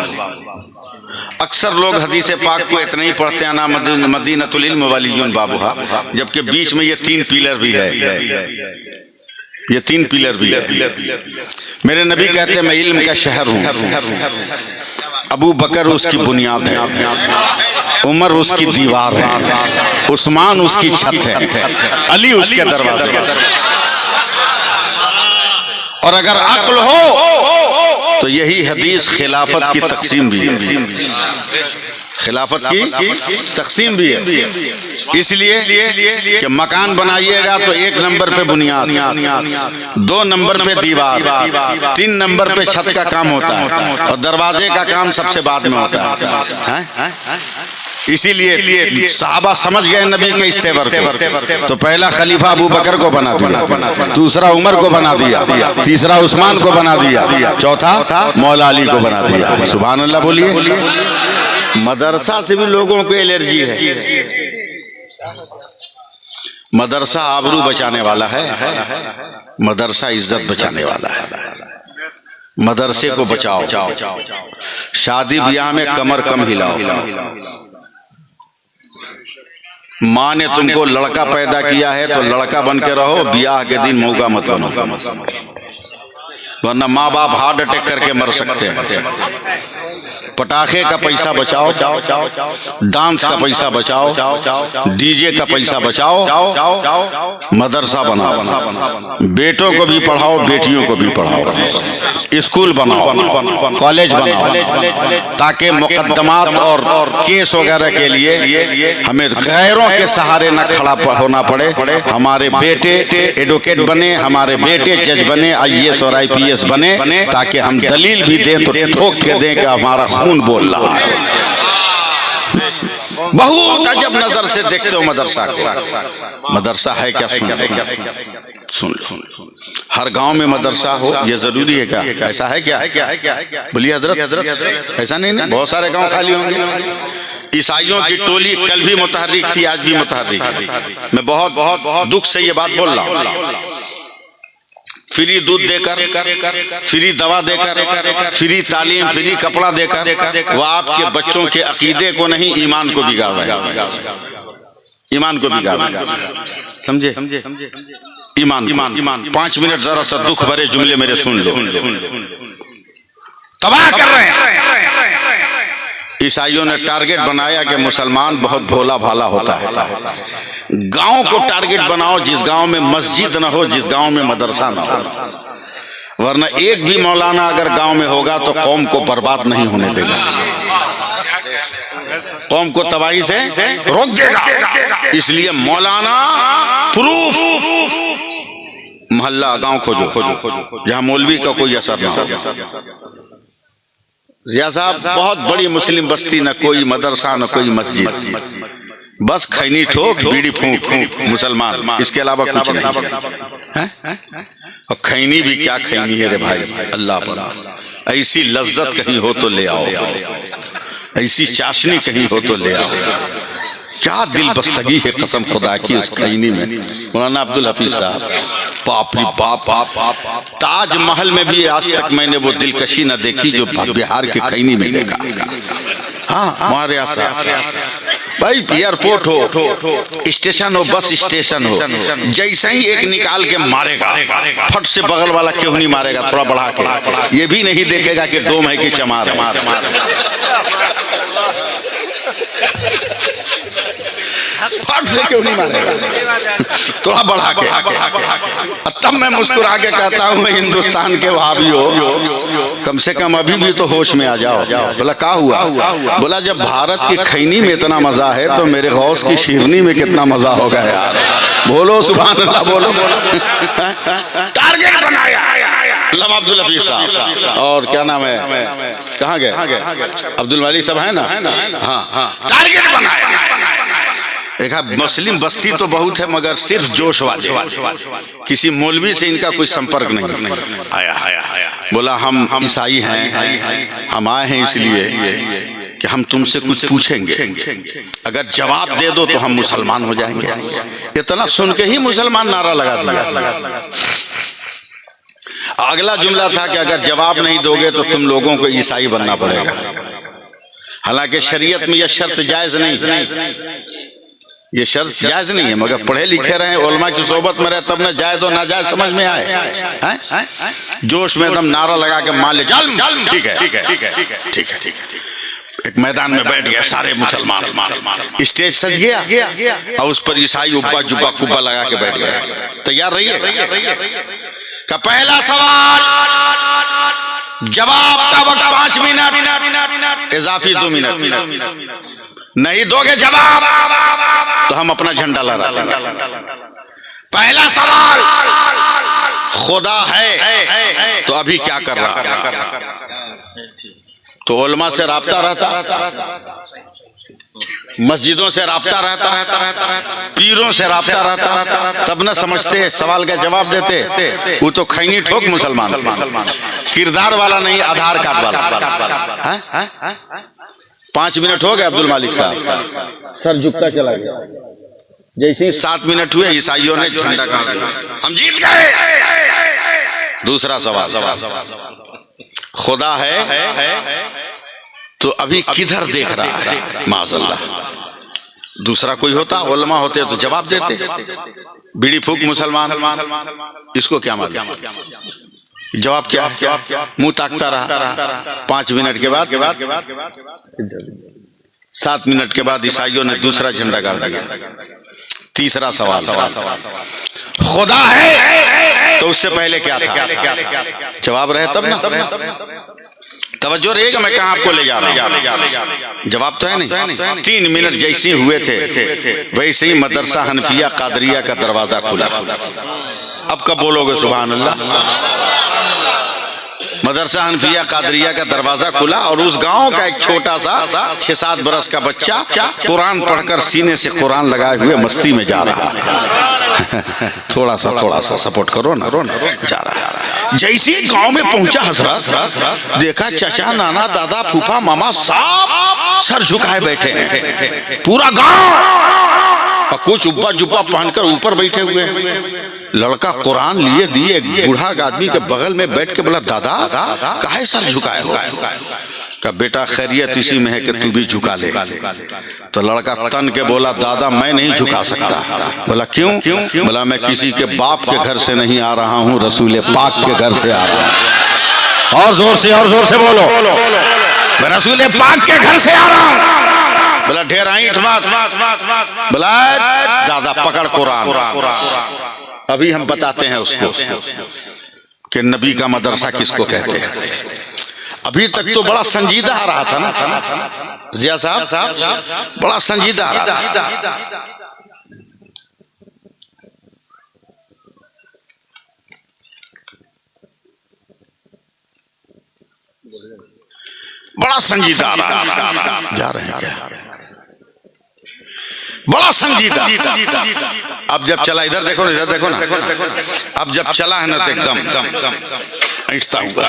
अक्सर लोग हदीस पाक को इतना ही पढ़ते हैं ना मदीनतुल इल्म वलीयुन बाबुहा, जबकि बीच में ये 3 पिलर भी है। ये 3 पिलर भी है। मेरे नबी कहते हैं मैं इल्म का शहर हूँ, अबू बकर उसकी बुनियाद है, उमर उसकी दीवार है, उस्मान उसकी छत है, अली उसके दरवाजे है। और अगर अक्ल हो तो यही हदीस खिलाफत की तकसीम भी है, खिलाफत की तकसीम भी है। इसलिए कि मकान बनाइएगा तो 1 नंबर पे बुनियाद, 2 नंबर पे दीवार, 3 नंबर पे छत का काम होता है, और दरवाजे का काम सबसे बाद में होता है। इसीलिए साहबा समझ गए नबी के इस तेवर को, तो पहला खलीफा अबू बकर को बना दिया, दूसरा उमर को बना दिया, तीसरा उस्मान को बना दिया, चौथा मौला अली को बना दिया। सुभान अल्लाह बोलिए। मदरसा से भी लोगों को एलर्जी है। मदरसा आबरू बचाने वाला है, मदरसा इज्जत बचाने वाला है। मदरसे को बचाओ, शादी ब्याह में कमर कम हिलाओ। माँ ने तुमको लड़का पैदा किया है तो लड़का बन के रहो, ब्याह के दिन मौका मत बनो, वरना माँ बाप हार्ट अटैक करके मर सकते हैं। पटाखे का पैसा बचाओ, डांस का पैसा बचाओ, डीजे का पैसा बचाओ, मदरसा बनाओ, बेटों को भी पढ़ाओ, बेटियों को भी पढ़ाओ, स्कूल बनाओ, कॉलेज बनाओ, ताकि मुकदमात और केस वगैरह के लिए हमें गैरों के सहारे न खड़ा होना पड़े। हमारे बेटे एडवोकेट बने, हमारे बेटे जज बने, IAS और IPS बने, ताकि हम दलील भी दें तो ठोक के दें कि हमारा खून बोल रहा है। बहुत अजब नजर से देखते हो मदरसा को। मदरसा है क्या? सुन लो, हर गांव में मदरसा हो ये जरूरी है क्या? ऐसा है क्या? बोलिए हजरत, ऐसा नहीं ना, बहुत सारे गांव खाली होंगे। ईसाइयों की टोली कल भी मुतहर्रिक थी, आज भी मुतहर्रिक है। मैं बहुत दुख से ये बात बोल रहा हूँ। फ्री दूध देकर, फ्री दवा देकर, फ्री तालीम, फ्री कपड़ा देकर वो आपके बच्चों के अकीदे को नहीं, ईमान को बिगाड़ रहे हैं। ईमान को बिगाड़ रहे हैं, समझे? ईमान। 5 मिनट जरा सा दुख भरे जुमले मेरे सुन लो। तबाह कर रहे हैं। ईसाइयों ने टारगेट बनाया कि मुसलमान बहुत भोला भाला होता है। गांव को टारगेट बनाओ जिस गांव में मस्जिद न हो, जिस गांव में मदरसा न हो, वरना एक भी मौलाना अगर गांव में होगा तो कौम को बर्बाद नहीं होने देगा, कौम को तबाही से रोक देगा। इसलिए मौलाना प्रूफ मोहल्ला गांव खोजो जहां मौलवी का कोई असर ना हो। जिया साहब, बहुत बड़ी मुस्लिम बस्ती, न कोई मदरसा न कोई मस्जिद, बस खैनी ठोक बीड़ी फूंक मुसलमान, इसके अलावा कुछ नहीं है। और खैनी भी क्या खैनी है रे भाई, अल्लाह पर ऐसी लज्जत कहीं हो तो ले आओ, ऐसी चाशनी कहीं हो तो ले आओ। क्या दिल बस्तगी है कसम खुदा की उस खैनी में। मौलाना अब्दुल हफीज साहब, बाप रे बाप, ताजमहल में भी आज तक मैंने वो दिलकशी न देखी जो बिहार के खैनी में देखा। हाँ, हमारे भाई एयरपोर्ट हो, स्टेशन हो, बस स्टेशन हो, जैसे ही एक निकाल के मारेगा, फट से बगल वाला क्यों नहीं मारेगा थोड़ा बढ़ा के, ये भी नहीं देखेगा कि डोम है कि चमार है। फट से क्यों नहीं मारेगा, थोड़ा बढ़ा के। तब मैं मुस्कुरा के कहता हूँ हिंदुस्तान के वहाबियों, कम से कम अभी भी तो होश में आ जाओ। बोला क्या हुआ? बोला जब भारत की खैनी में इतना मजा है तो मेरे गौस की शिरनी में कितना मजा होगा यार। बोलो सुभान अल्लाह, बोलो। टारगेट बनाया अल्लामा अब्दुल हफीज साहब, और क्या नाम है, कहाँ गए? अब्दुल मालिक साहब है ना? हाँ, टारगेट बनाया। देखा, मुस्लिम बस्ती तो बहुत है मगर सिर्फ जोश वाले, किसी मौलवी से इनका कोई संपर्क नहीं। आया बोला हम ईसाई हैं, हम आए हैं इसलिए कि हम तुमसे कुछ पूछेंगे, अगर जवाब दे दो तो हम मुसलमान हो जाएंगे। इतना सुन के ही मुसलमान नारा लगा दिया। अगला जुमला था कि अगर जवाब नहीं दोगे तो तुम लोगों को ईसाई बनना पड़ेगा। हालांकि शरीयत में यह शर्त जायज नहीं, ये शर्त जायज नहीं है, मगर पढ़े लिखे रहे, उलमा की सोबत में रहे, तब न जायज हो ना जायज समझ में आए। जोश में एकदम नारा लगा के मान ले, चल ठीक है। एक मैदान में बैठ गए सारे मुसलमान, स्टेज सज गया और उस पर ईसाई उब्बा जुब्बा कुब्बा लगा के बैठ गए। तैयार रहिए का पहला सवाल, जवाब का वक्त 5 मिनट, इजाफी 2 मिनट। नहीं दोगे जवाब तो हम अपना झंडा लहरा देंगे। पहला सवाल, खुदा है तो अभी क्या कर रहा है? तो उलमा से राब्ता रहता, मस्जिदों से राब्ता रहता, पीरों से राब्ता रहता, तब न समझते, सवाल का जवाब देते। वो तो खैनी ठोक मुसलमान थे, किरदार वाला नहीं, आधार कार्ड वाला। 5 मिनट हो गए, अब्दुल मालिक साहब सर झुकता चला गया। जैसे ही 7 मिनट हुए ईसाइयों ने झंडा गाड़ दिया, हम जीत गए। दूसरा सवाल, खुदा है तो अभी किधर देख रहा है? माज़अल्लाह, दूसरा कोई होता, उलमा होते तो जवाब देते। बीड़ी फूक मुसलमान, इसको क्या मालूम? जवाब क्या? मुंह ताकता रहा। 5 मिनट के बाद 7 मिनट के बाद ईसाइयों ने दूसरा झंडा गाड़ दिया। तीसरा सवाल, खुदा है तो उससे पहले क्या था? जवाब रहे तब ना। तवज्जो रहेगा, मैं कहां आपको ले जा रहा हूं। जवाब तो है नहीं। 3 मिनट जैसे हुए थे वैसे ही मदरसा हनफिया कादरिया का दरवाजा खुला। अब कब बोलोगे सुभान अल्लाह? मदरसा हनफिया कादरिया का दरवाजा खुला और उस गांव का एक छोटा सा 6-7 बरस का बच्चा कुरान पढ़कर सीने से कुरान लगाए हुए मस्ती में जा रहा है। थोड़ा सा सपोर्ट करो ना। जा रहा है। जैसे ही गांव में पहुंचा हजरत, देखा चाचा नाना दादा फूफा मामा सब सर झुकाए बैठे हैं। पूरा गांव और कुछ उब्बा जुब्बा पहनकर ऊपर बैठे हुए हैं। लड़का कुरान लिए दिए एक बूढ़ा आदमी के बगल में बैठ के बोला, दादा काहे सर झुकाए हो? का बेटा खैरियत इसी में है कि तू भी झुका ले। तो लड़का तन के बोला, दादा मैं नहीं झुका सकता। बोला क्यों? बोला मैं किसी के बाप के घर से नहीं आ रहा हूँ, रसूल पाक के घर से आ रहा हूँ। और जोर से बोलो, मैं रसूल पाक के घर से आ रहा हूँ। बोला ढेर ईंट मत। बोला दादा पकड़ कुरान। अभी हम बताते हैं उसको कि नबी का मदरसा किसको कहते हैं। अभी तक तो बड़ा संजीदा आ रहा था ना जिया साहब, बड़ा संजीदा आ रहा था। बड़ा संजीदा आ रहा था। जा रहे हैं क्या? बड़ा संजीदा। अब जब चला, इधर देखो ना, अब जब चला है ना तो एकदम ऐसा हुआ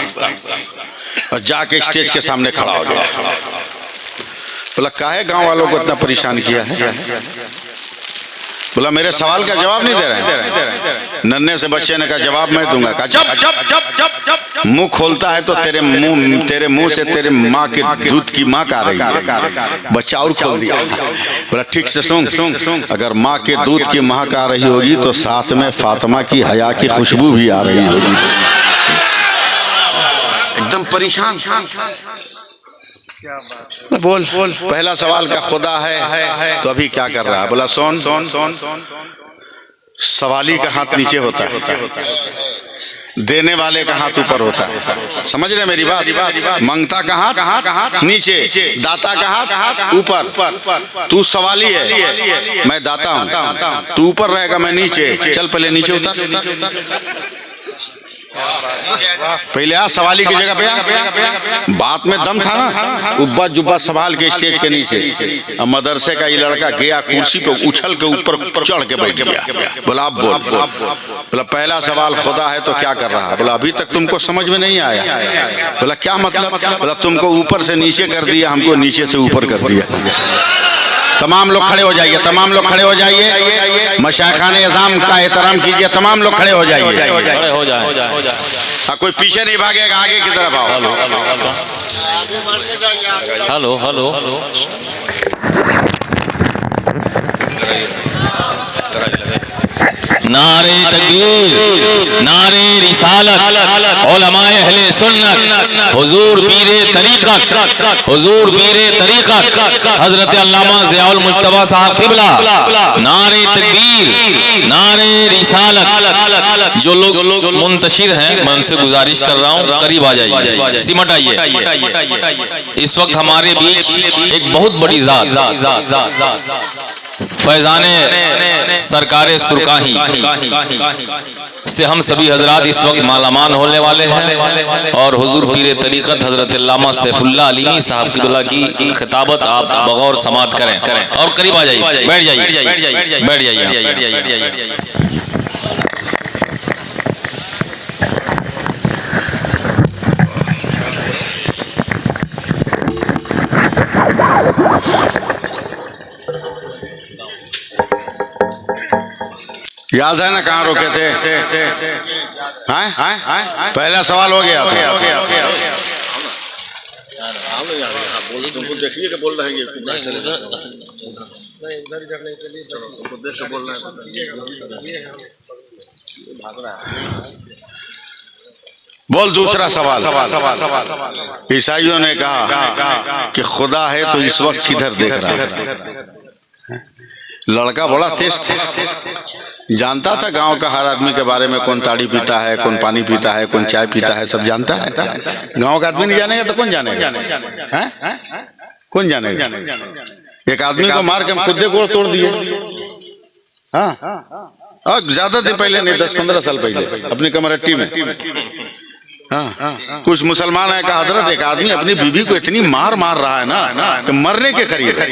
और जाके स्टेज के सामने खड़ा हो गया। बोला काहे गांव वालों को इतना परेशान किया है? बोला मेरे सवाल का जवाब नहीं दे रहे हैं। नन्हे से बच्चे ने कहा जवाब मैं दूंगा। कहा जब मुंह खोलता है तो तेरे मुंह से तेरे माँ के दूध की महक आ रही है। बच्चा और खोल दिया। बोला ठीक से सुन, अगर माँ के दूध की महक आ रही होगी तो साथ में फातिमा की हया की खुशबू भी आ रही होगी। एकदम परेशान। बोल पहला सवाल का खुदा है तो अभी क्या कर रहा है? बोला सुन, सवाली का हाथ नीचे होता है, देने वाले का हाथ ऊपर होता है। समझ रहे मेरी बात? मंगता का हाथ नीचे, दाता का हाथ ऊपर। तू सवाली है, मैं दाता हूं। तू ऊपर रहेगा, मैं नीचे। चल पहले नीचे उतर। पहले आ सवाली की जगह पे आ। बात में दम था ना। उब्बा जुब्बा सवाल के स्टेज के नीचे। अब मदरसे का ये लड़का गया कुर्सी पे उछल के ऊपर चढ़ के बैठ गया। बोला अब बोल। बोला पहला सवाल खुदा है तो क्या कर रहा है? बोला अभी तक तुमको समझ में नहीं आया। बोला क्या मतलब? बोला तुमको ऊपर से नीचे कर दिया, हमको नीचे से ऊपर कर दिया। तमाम लोग खड़े हो जाइए, तमाम लोग खड़े हो जाइए। मशाइखाने इज़ाम का एहतराम कीजिए। तमाम लोग खड़े हो जाइए। खड़े हो जाए। हाँ, कोई पीछे नहीं भागेगा, आगे की तरफ आओ। हेलो नारे तकबीर, नारे रिसालत, उलमाए अहले सुन्नत, हुजूर पीरे तरीक़त हजरत अल्लामा ज़ियाउल मुज्तबा साहब क़िबला। नारे तकबीर, नारे रिसालत। जो लोग मुंतशिर हैं मैं उनसे गुजारिश कर रहा हूँ करीब आ जाइए, सिमट आइए। इस वक्त हमारे बीच एक बहुत बड़ी ज़ात फैज़ाने सरकारे सुरकाही से हम सभी हजरात इस वक्त मालामाल होने वाले हैं और हुजूर पीरे तरीक़त हजरत अल्लामा सैफुल्लाह अलीमी साहब क़िबला की खिताबत आप बगौर समात करें और करीब आ जाइए, बैठ जाइए। याद है ना कहाँ रोके थे? पहला सवाल हो गया था। तुमको देखिए कि बोल रहे हैं, तुमको देख के बोल रहे हैं, भाग रहा है। बोल दूसरा सवाल। ईसाइयों ने कहा कि खुदा है तो इस वक्त किधर देख रहा है। लड़का बड़ा तेज था, जानता था गांव का हर आदमी के बारे में, कौन ताड़ी पीता है, कौन पानी पीता है, कौन चाय पीता है, सब जानता है। गांव का आदमी नहीं जानेगा तो कौन जानेगा? कौन जानेगा? एक आदमी को मार के हम खुद गोड़ तोड़ दिए। हाँ, और ज्यादा दिन पहले नहीं, 10-15 साल पहले अपनी कमरट्टी में। हाँ, कुछ मुसलमान है कहा, हजरत एक आदमी अपनी बीवी को इतनी मार रहा है ना कि मरने के करीब है।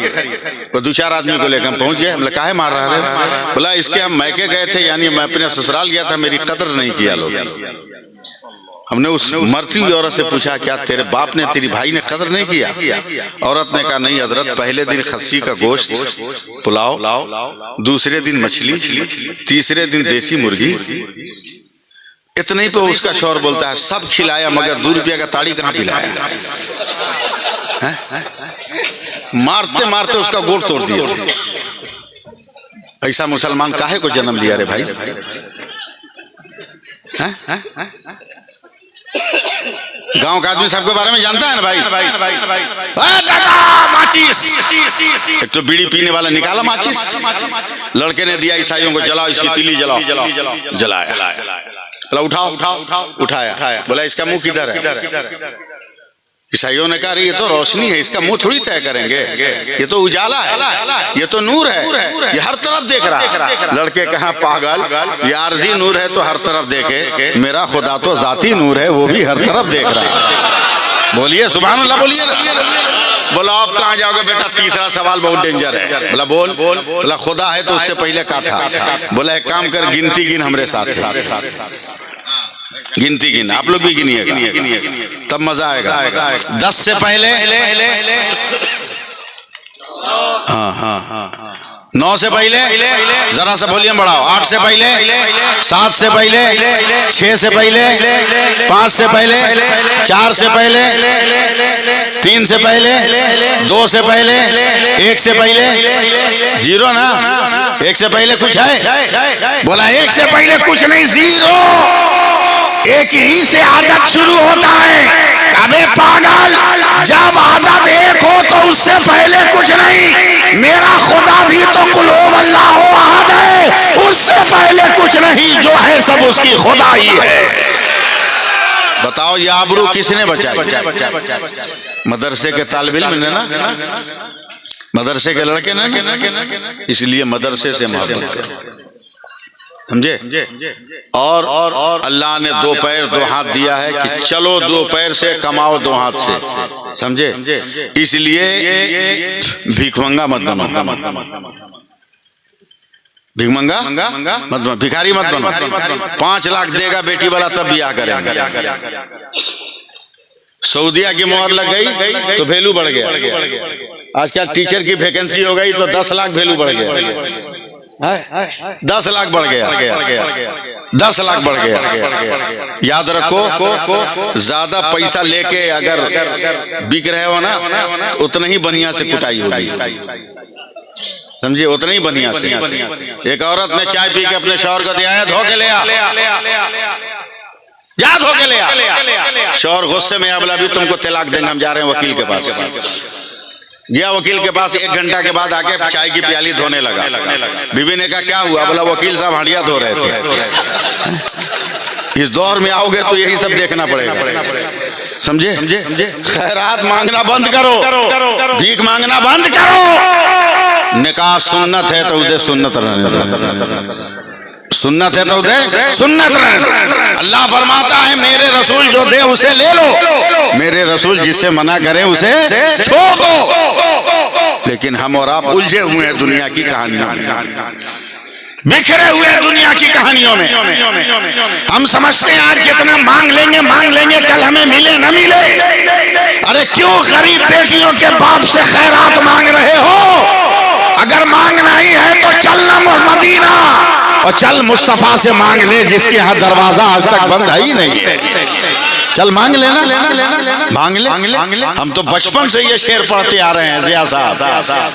वो 2-4 आदमी को लेकर हम पहुंच गए। हमने कहा मार रहा है? बोला इसके हम मैके गए थे, यानी मैं अपने ससुराल गया था, मेरी कदर नहीं किया लोग। हमने उस मरती हुई औरत से पूछा क्या तेरे बाप ने, तेरी भाई ने कदर नहीं किया? औरत ने कहा नहीं हजरत, पहले दिन खस्सी का गोश्त पुलाव, दूसरे दिन मछली, तीसरे दिन देसी मुर्गी। इतना ही पे उसका शौहर बोलता है सब खिलाया मगर 2 रुपया का ताड़ी कहाँ पिलाया? मारते मारते उसका गोड़ तोड़ दिया। ऐसा मुसलमान काहे को जन्म दिया रे भाई? गांव का आदमी सबके बारे में जानता है ना भाई। माचिस, एक तो बीड़ी पीने वाला निकाला माचिस, लड़के ने दिया ईसाइयों को, जलाओ इसकी तीली जलाओ। जलाया। बोला उठाओ, उठाया। बोला इसका मुंह किधर है? ईसाइयों ने कहा ये तो रोशनी है, इसका मुंह थोड़ी तय करेंगे, ये तो उजाला है, ये तो नूर है, ये हर तरफ देख रहा है। लड़के कहा पागल, ये आरजी नूर है तो हर तरफ देखे, मेरा खुदा तो जाती नूर है, वो भी हर तरफ देख रहा है। बोलिए सुभान अल्लाह, बोलिए। बोला आप कहाँ जाओगे बेटा? तीसरा सवाल बहुत डेंजर है। बोला बोला खुदा है तो उससे पहले कहा था। बोला एक काम कर, गिनती गिन हमरे साथ है, गिनती गिन, आप लोग भी गिनिएगा तब मजा आएगा। 10 से पहले, हाँ, 9 से पहले, जरा सा वॉल्यूम बढ़ाओ, 8 से पहले, 7 से पहले, 6 से पहले, 5 से पहले, 4 से पहले, 3 से पहले, 2 से पहले, 1 से पहले, 0 ना? 1 से पहले कुछ है? बोला 1 से पहले कुछ नहीं, 0। एक ही से आदत शुरू होता है। अबे पागल, जब आदत एक हो तो उससे पहले कुछ नहीं। मेरा खुदा भी तो कुल अल्लाह अहद है, उससे पहले कुछ नहीं, जो है सब उसकी खुदा ही है। बताओ ये आबरू किसने बचाई? मदरसे के तालिब इल्म ने ना, मदरसे के लड़के ने। इसलिए मदरसे से मोहब्बत करो, समझे? और अल्लाह ने 2 पैर 2 हाथ दिया है कि चलो 2 पैर से, कमाओ 2 हाथ से, समझे? इसलिए भीखमंगा मत बनो, भीखमंगा मत बनो, भिखारी मत बनो। 5 लाख देगा बेटी वाला तब ब्याह करेंगे। सऊदिया की मोहर लग गई तो वैल्यू बढ़ गया। आजकल टीचर की वैकेंसी हो गई तो 10 लाख वैल्यू बढ़ गया, 10 लाख बढ़ गया, 10 लाख बढ़ गया। याद रखो, ज्यादा पैसा लेके अगर बिक रहे हो ना, तो उतना ही बढ़िया से कुटाई होगी, समझिए? उतना ही बढ़िया से। एक औरत ने चाय पी के अपने शौहर को दिया, धो के ले आ, याद हो के ले आ। शौहर गुस्से में, बोला अभी तुमको तलाक देंगे, हम जा रहे हैं वकील के पास। गया वकील के पास, 1 घंटा के बाद आके चाय की प्याली धोने लगा। बीवी ने कहा क्या हुआ? बोला वकील साहब हंडिया धो रहे थे। इस दौर में आओगे तो यही सब देखना पड़ेगा, समझे? खैरात मांगना बंद करो, भीख मांगना बंद करो। निकाह सुन्नत है तो उधर सुन्नत रहने दो, सुन्नत है तो दे, सुन्नत रहने दो। अल्लाह फरमाता है मेरे रसूल जो दे उसे ले लो, मेरे रसूल जिससे मना करें उसे छोड़ दो। लेकिन हम और आप उलझे हुए हैं दुनिया की कहानियों में, बिखरे हुए दुनिया की कहानियों में। हम समझते हैं आज जितना मांग लेंगे, कल हमें मिले न मिले। अरे क्यों गरीब बेटियों के बाप से खैरात मांग रहे हो? अगर मांगना ही है तो चलना मदीना और चल मुस्तफा से मांग ले, जिसके यहाँ दरवाजा आज तक बंद है ही नहीं है। चल मांग लेना, मांग ले। हम तो बचपन से ये शेर पढ़ते आ रहे हैं जिया साहब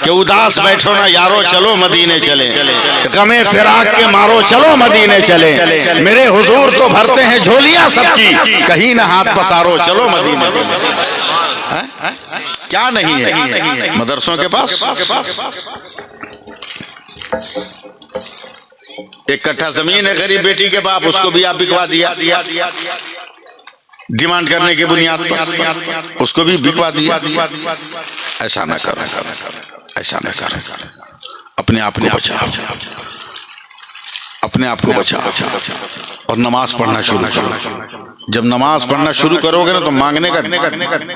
कि उदास बैठो ना यारो चलो मदीने चले, गमे फिराक के मारो चलो मदीने चले, मेरे हुजूर तो भरते हैं झोलियां सबकी, कहीं ना हाथ पसारो चलो मदीने चले। क्या नहीं है मदरसों के पास? एक कट्ठा जमीन है गरीब बेटी के बाप, उसको भी आप बिकवा दिया डिमांड करने की बुनियाद पर, उसको भी बिकवा दिया। ऐसा न करो, ऐसा न करो, अपने आप को बचाओ, अपने आप को बचाओ और नमाज पढ़ना शुरू करो। जब नमाज पढ़ना शुरू करोगे ना तो मांगने का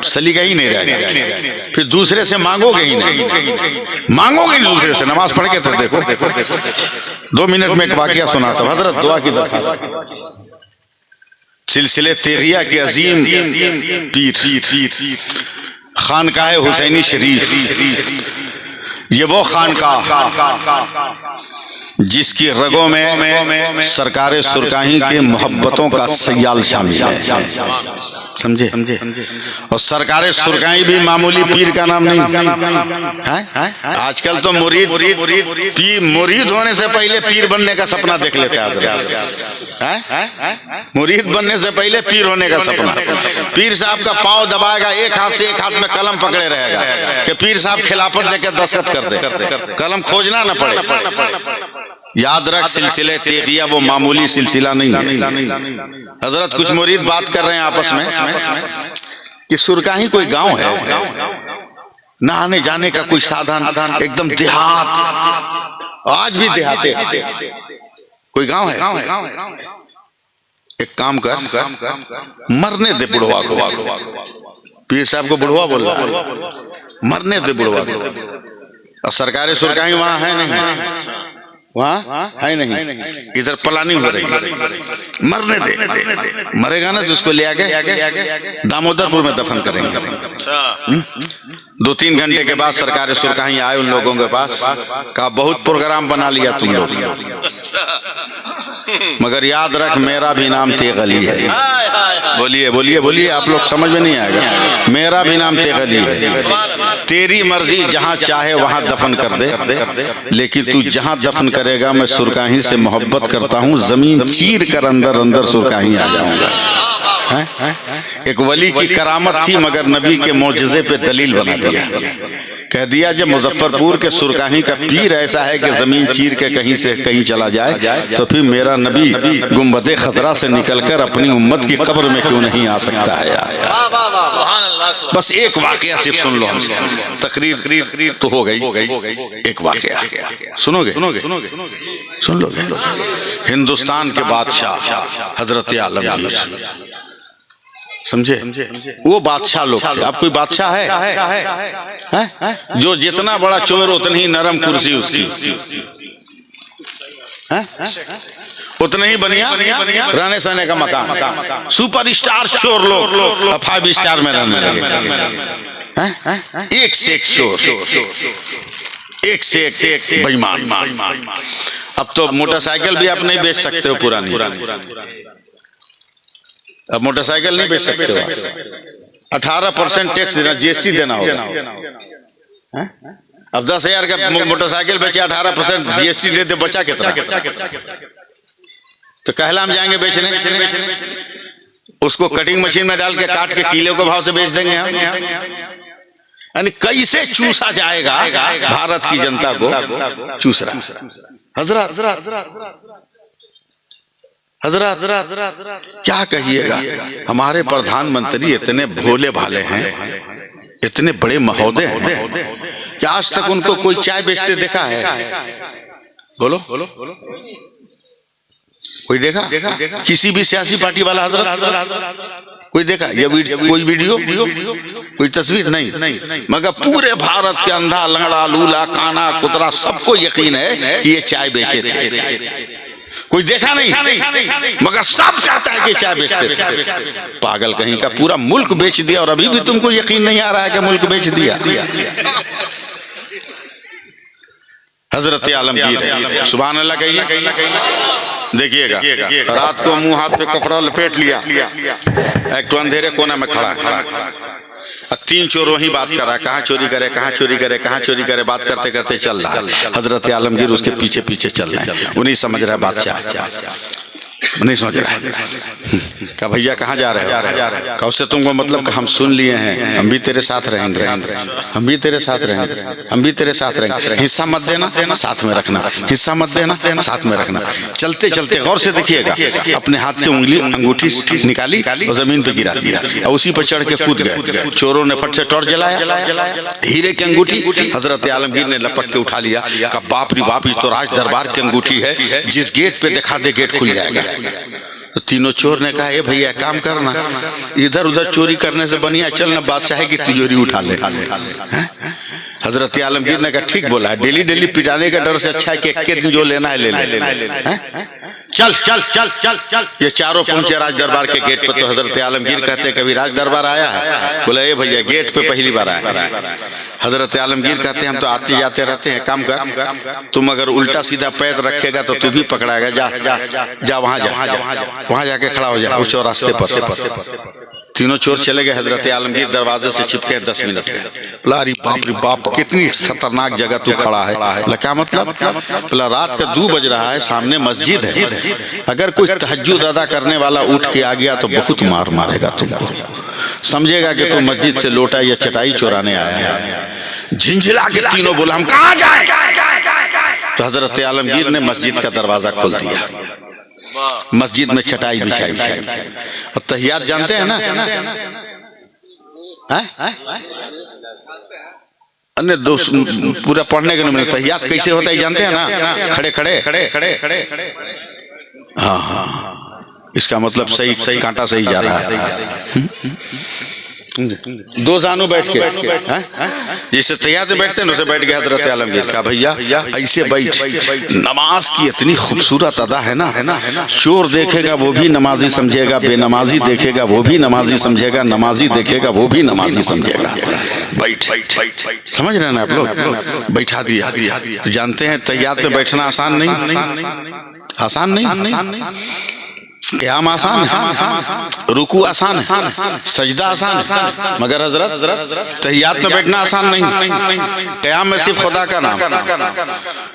सलीका ही नहीं रहेगा, फिर दूसरे से मांगोगे ही नहीं, मांगोगे नहीं दूसरे से। नमाज पढ़ के तो देखो, 2 मिनट में एक वाकया सुनाता हूं। हजरत दुआ की दरखास्त, सिलसिले तेगिया के अजीम पीर खानकाह हुसैनी शरीफ, ये वो खानकाह जिसकी रगों में सरकार सुरकाही के मोहब्बतों का सयाल शामिल है, समझे? और सरकार सुरकाही भी मामूली पीर का नाम नहीं है। आजकल तो मुरीद होने से पहले पीर बनने का सपना देख लेते हैं। मुरीद बनने से पहले पीर होने का सपना। पीर साहब का पाँव दबाएगा, एक हाथ से एक हाथ में कलम पकड़े रहेगा कि पीर साहब खिलाफत देकर दस्तखत कर दे, कलम खोजना न पड़े। याद रख, सिलसिले तेगिया वो मामूली सिलसिला नहीं है। हजरत कुछ मुरीद बात कर रहे हैं आपस में कि सुरकाही कोई गांव है, ना आने जाने का कोई साधन, एकदम देहात, आज भी देहाते कोई गांव है। एक काम कर, मरने दे बुढ़वा को। पीर साहब को बुढ़वा बोल रहा है, मरने दे बुढ़वा को। और सरकारी सुरकाही वहां है नहीं, वहाँ है नहीं, इधर प्लानिंग हो रही है। मरने दे, मरेगा ना तो उसको ले आके दामोदरपुर में दफन करेंगे। 2-3 घंटे के बाद सरकार सुरकाही आए उन लोगों के पास, कहा बहुत प्रोग्राम बना लिया तुम लोग, मगर याद रख मेरा भी नाम तेगली है। बोलिए बोलिए बोलिए, आप लोग समझ में नहीं आएगा। मेरा भी नाम तेगली है। तेरी मर्जी, जहाँ चाहे वहाँ दफन कर दे, लेकिन तू जहाँ दफन करेगा मैं सुरकाही से मोहब्बत करता हूँ, जमीन चीर कर अंदर अंदर सुरकाही आ जाऊंगा। एक वली की करामत थी मगर नबी के मौजज़े पे दलील बना दिया, कह दिया जब मुजफ्फरपुर के सुरकाही का पीर ऐसा है कि जमीन चीर के कहीं से कहीं चला जाए, तो फिर मेरा नबी गुंबदे खतरा से निकलकर अपनी उम्मत की कब्र में क्यों नहीं आ सकता है यार। बस एक वाकया सिर्फ सुन लो हमसे, तकरीर तो हो गई। एक वाकया सुनोगे? सुन लोगे? हिंदुस्तान के बादशाह हजरत आलमगीर, समझे? वो बादशाह लोग थे। अब कोई बादशाह है जो जितना बड़ा चोर उतनी ही नरम कुर्सी उसकी, उतना ही बढ़िया रहने सहने का मकान। सुपरस्टार चोर लोग 5 स्टार में रहने लगे। एक से एक चोर, एक से एक बेईमान। अब तो मोटरसाइकिल भी आप नहीं बेच सकते हो पुरानी, अब मोटरसाइकिल नहीं बेच सकते हो। 18% टैक्स देना, जीएसटी देना होगा। अब 10,000 का मोटरसाइकिल बेचे, 18% जीएसटी देते, बचा कितना? तो कहला हम जाएंगे बेचने, उसको कटिंग मशीन में डाल के काट के किलो के भाव से बेच देंगे हम। यानी कैसे चूसा जाएगा भारत की जनता को, चूस रहा। हजरत क्या कहिएगा, हमारे प्रधानमंत्री इतने भोले भाले हैं, इतने बड़े महोदय हैं, क्या आज तक उनको कोई चाय बेचते देखा है? बोलो कोई देखा? किसी भी सियासी पार्टी वाला हजरत कोई देखा? ये कोई वीडियो, कोई तस्वीर नहीं। मगर पूरे भारत के अंधा लंगड़ा लूला काना कुतरा सबको यकीन है कि ये चाय बेचे थे। कोई देखा नहीं, मगर सब चाहता है कि चाय बेचते थे। पागल कहीं का, पूरा मुल्क बेच दिया और अभी भी तुमको यकीन नहीं आ रहा है कि मुल्क बेच दिया। हजरत आलमगीर है, सुभान अल्लाह कहिए। देखिएगा, रात को मुंह हाथ पे कपड़ा लपेट लिया, एक तो अंधेरे कोना में खड़ा है, 3 चोर वहीं बात कर रहा है, कहाँ चोरी करे, कहाँ चोरी करे, कहाँ चोरी करे, बात करते करते चल रहा है। हजरत आलमगीर उसके पीछे पीछे चल रहे हैं। वो नहीं समझ रहा है बादशाह, नहीं समझ रहा है। कहा भैया कहाँ जा रहे हो? कहा उससे तुमको मतलब हम सुन लिए हैं, हम भी तेरे साथ रहेंगे, हम भी तेरे साथ रहेंगे, हम भी तेरे साथ रहेंगे। हिस्सा मत देना, साथ में रखना, हिस्सा मत देना, साथ में रखना। चलते चलते गौर से देखिएगा, अपने हाथ की उंगली अंगूठी निकाली और जमीन पे गिरा दिया और उसी पर चढ़ के कूद गए। चोरों ने फट से टॉर्च जलाया, हीरे की अंगूठी हजरत आलमगीर ने लपक के उठा लिया। कहा बाप रे बाप, ये तो राज दरबार की अंगूठी है, जिस गेट पे दिखा दे गेट खुल जाएगा। तो तीनों चोर ने कहा, ए भैया काम करना, इधर उधर चोरी करने से बढ़िया चलना बादशाह की तिजोरी उठा ले। हजरत आलमगीर ने कहा ठीक बोला है, डेली डेली पिटाने का डर से अच्छा है कि एक दिन जो लेना है ले ले। चल चल चल चल चल। ये चारों पहुंचे राज दरबार के गेट पे। तो हजरत आलमगीर कहते हैं कभी राज दरबार आया है? बोला ए भैया गेट पे पहली बार आया है। हजरत आलमगीर कहते हैं हम तो आते जाते रहते हैं, काम कर, तुम अगर उल्टा सीधा पैर रखेगा तो तू भी पकड़ाएगा, जा जा वहां जा, वहां जाके खड़ा हो जा उस रास्ते पर। तीनों चोर चले गए। हजरत आलमगीर दरवाजे से चिपके 10 मिनट गए। बोला अरे बाप रे बाप, कितनी खतरनाक जगह तू खड़ा है। बोला क्या मतलब? बोला रात का 2 बज रहा है, सामने मस्जिद है, अगर कोई तहज्जुद अदा करने वाला उठ के आ गया तो बहुत मार मारेगा तुमको, समझेगा कि तुम मस्जिद से लोटा या चटाई चुराने आया है। झिंझिला के तीनों बोला हम कहाँ जाए? तो हजरत आलमगीर ने मस्जिद का दरवाजा खोल दिया, मस्जिद में चटाई बिछाई। और तहियात जानते हैं ना? अन्य दोस्त पूरा पढ़ने के लिए तहियात कैसे होता है जानते हैं ना? खड़े खड़े। हाँ हाँ, इसका मतलब सही कांटा सही जा रहा है। 2 जानू बैठ के, जिससे तैयार में बैठते हैं उसे बैठ गया हजरत आलमगीर। कहा भैया ऐसे बैठ, नमाज की इतनी खूबसूरत अदा है ना, चोर देखेगा वो भी नमाजी समझेगा, बेनमाजी देखेगा वो भी नमाजी समझेगा, नमाजी देखेगा वो भी नमाजी समझेगा। बैठ, समझ रहे हैं ना आप लोग? बैठा दिया। तो जानते हैं तैयार में बैठना आसान नहीं, आसान नहीं। क़याम आसान है, रुकू आसान है, सजदा आसान है, मगर हजरत तहियात में बैठना आसान नहीं। क़याम में सिर्फ खुदा का नाम,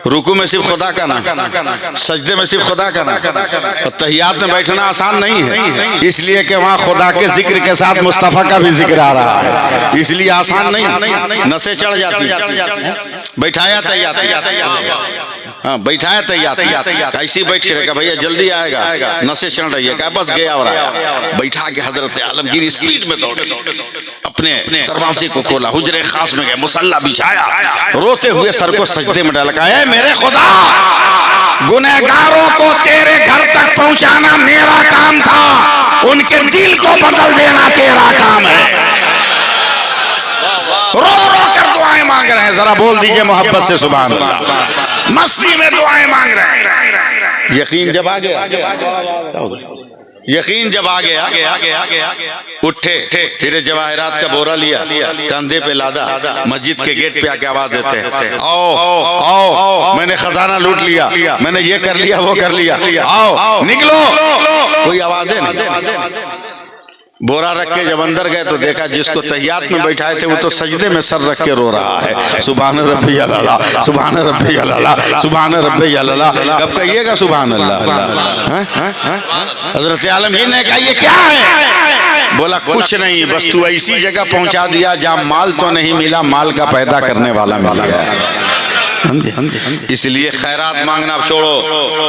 रुकू में सिर्फ खुदा का नाम, सजदे में सिर्फ खुदा का नाम, और तहियात में बैठना आसान नहीं है, इसलिए कि वहाँ खुदा के जिक्र के साथ मुस्तफ़ा का भी जिक्र आ रहा है, इसलिए आसान नहीं, नसें चढ़ जाती। बैठाया तहियात, हाँ बैठाया तैयार, कैसी बैठ के रहेगा भैया जल्दी आएगा, नशे चढ़ रही है, क्या बस गया और आया। बैठा के हजरत आलमगीर स्पीड में दौड़े, अपने दरवाजे को खोला, हुजरे खास में गए, मुसल्ला बिछाया, रोते हुए सर को सजदे में डाला। कहा मेरे खुदा, गुनहगारों को तेरे घर तक पहुंचाना मेरा काम था, उनके दिल को बदल देना तेरा काम है। रो रो कर दुआएं मांग रहे हैं, जरा बोल दीजिए मोहब्बत से सुभान अल्लाह। मस्ती में दुआएं मांग रहे हैं। यकीन जब आ गया, यकीन जब आ गया, उठे, फिर जवाहरात का बोरा लिया, कंधे पे लादा, मस्जिद के गेट पे आके आवाज देते हैं आओ आओ, मैंने खजाना लूट लिया, मैंने ये कर लिया वो कर लिया, आओ निकलो। कोई आवाजें नहीं। बोरा रख के जब अंदर गए तो देखा जिसको तहियात में बैठाए थे वो तो सजदे में सर रख के रो रहा है। सुभान रब्बी अल्लाह, सुभान रब्बी अल्लाह, सुभान रब्बी अल्लाह। कब कहिएगा सुभान अल्लाह? हजरत आलमगीर ने कहा ये क्या है? बोला कुछ नहीं, बस तू ऐसी जगह पहुंचा दिया जहाँ माल तो नहीं मिला, माल का पैदा करने वाला मिल गया। इसलिए खैरात मांगना छोड़ो,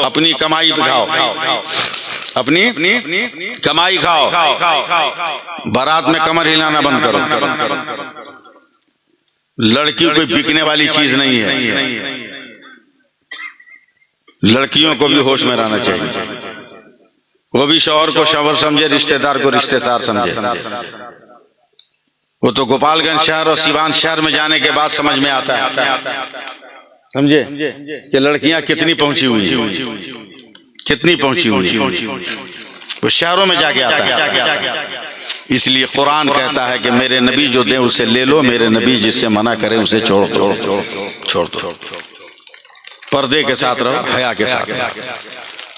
अपनी कमाई पे खाओ, अपनी कमाई खाओ। बारात में कमर हिलाना बंद करो। लड़की कोई बिकने वाली चीज नहीं है, लड़कियों को भी होश में रहना चाहिए, वो भी शौहर को शौहर समझे, रिश्तेदार को रिश्तेदार समझे। वो तो गोपालगंज शहर और सिवान शहर में जाने के बाद समझ में आता है, समझे कि लड़कियां कितनी पहुंची हुई, कितनी पहुंची हुई, वो शहरों में जाके आता है। इसलिए कुरान कहता है कि मेरे नबी जो दे उसे ले लो, मेरे नबी जिससे मना करे उसे छोड़ दो, छोड़ दो। पर्दे के साथ रहो, हया के साथ रहो।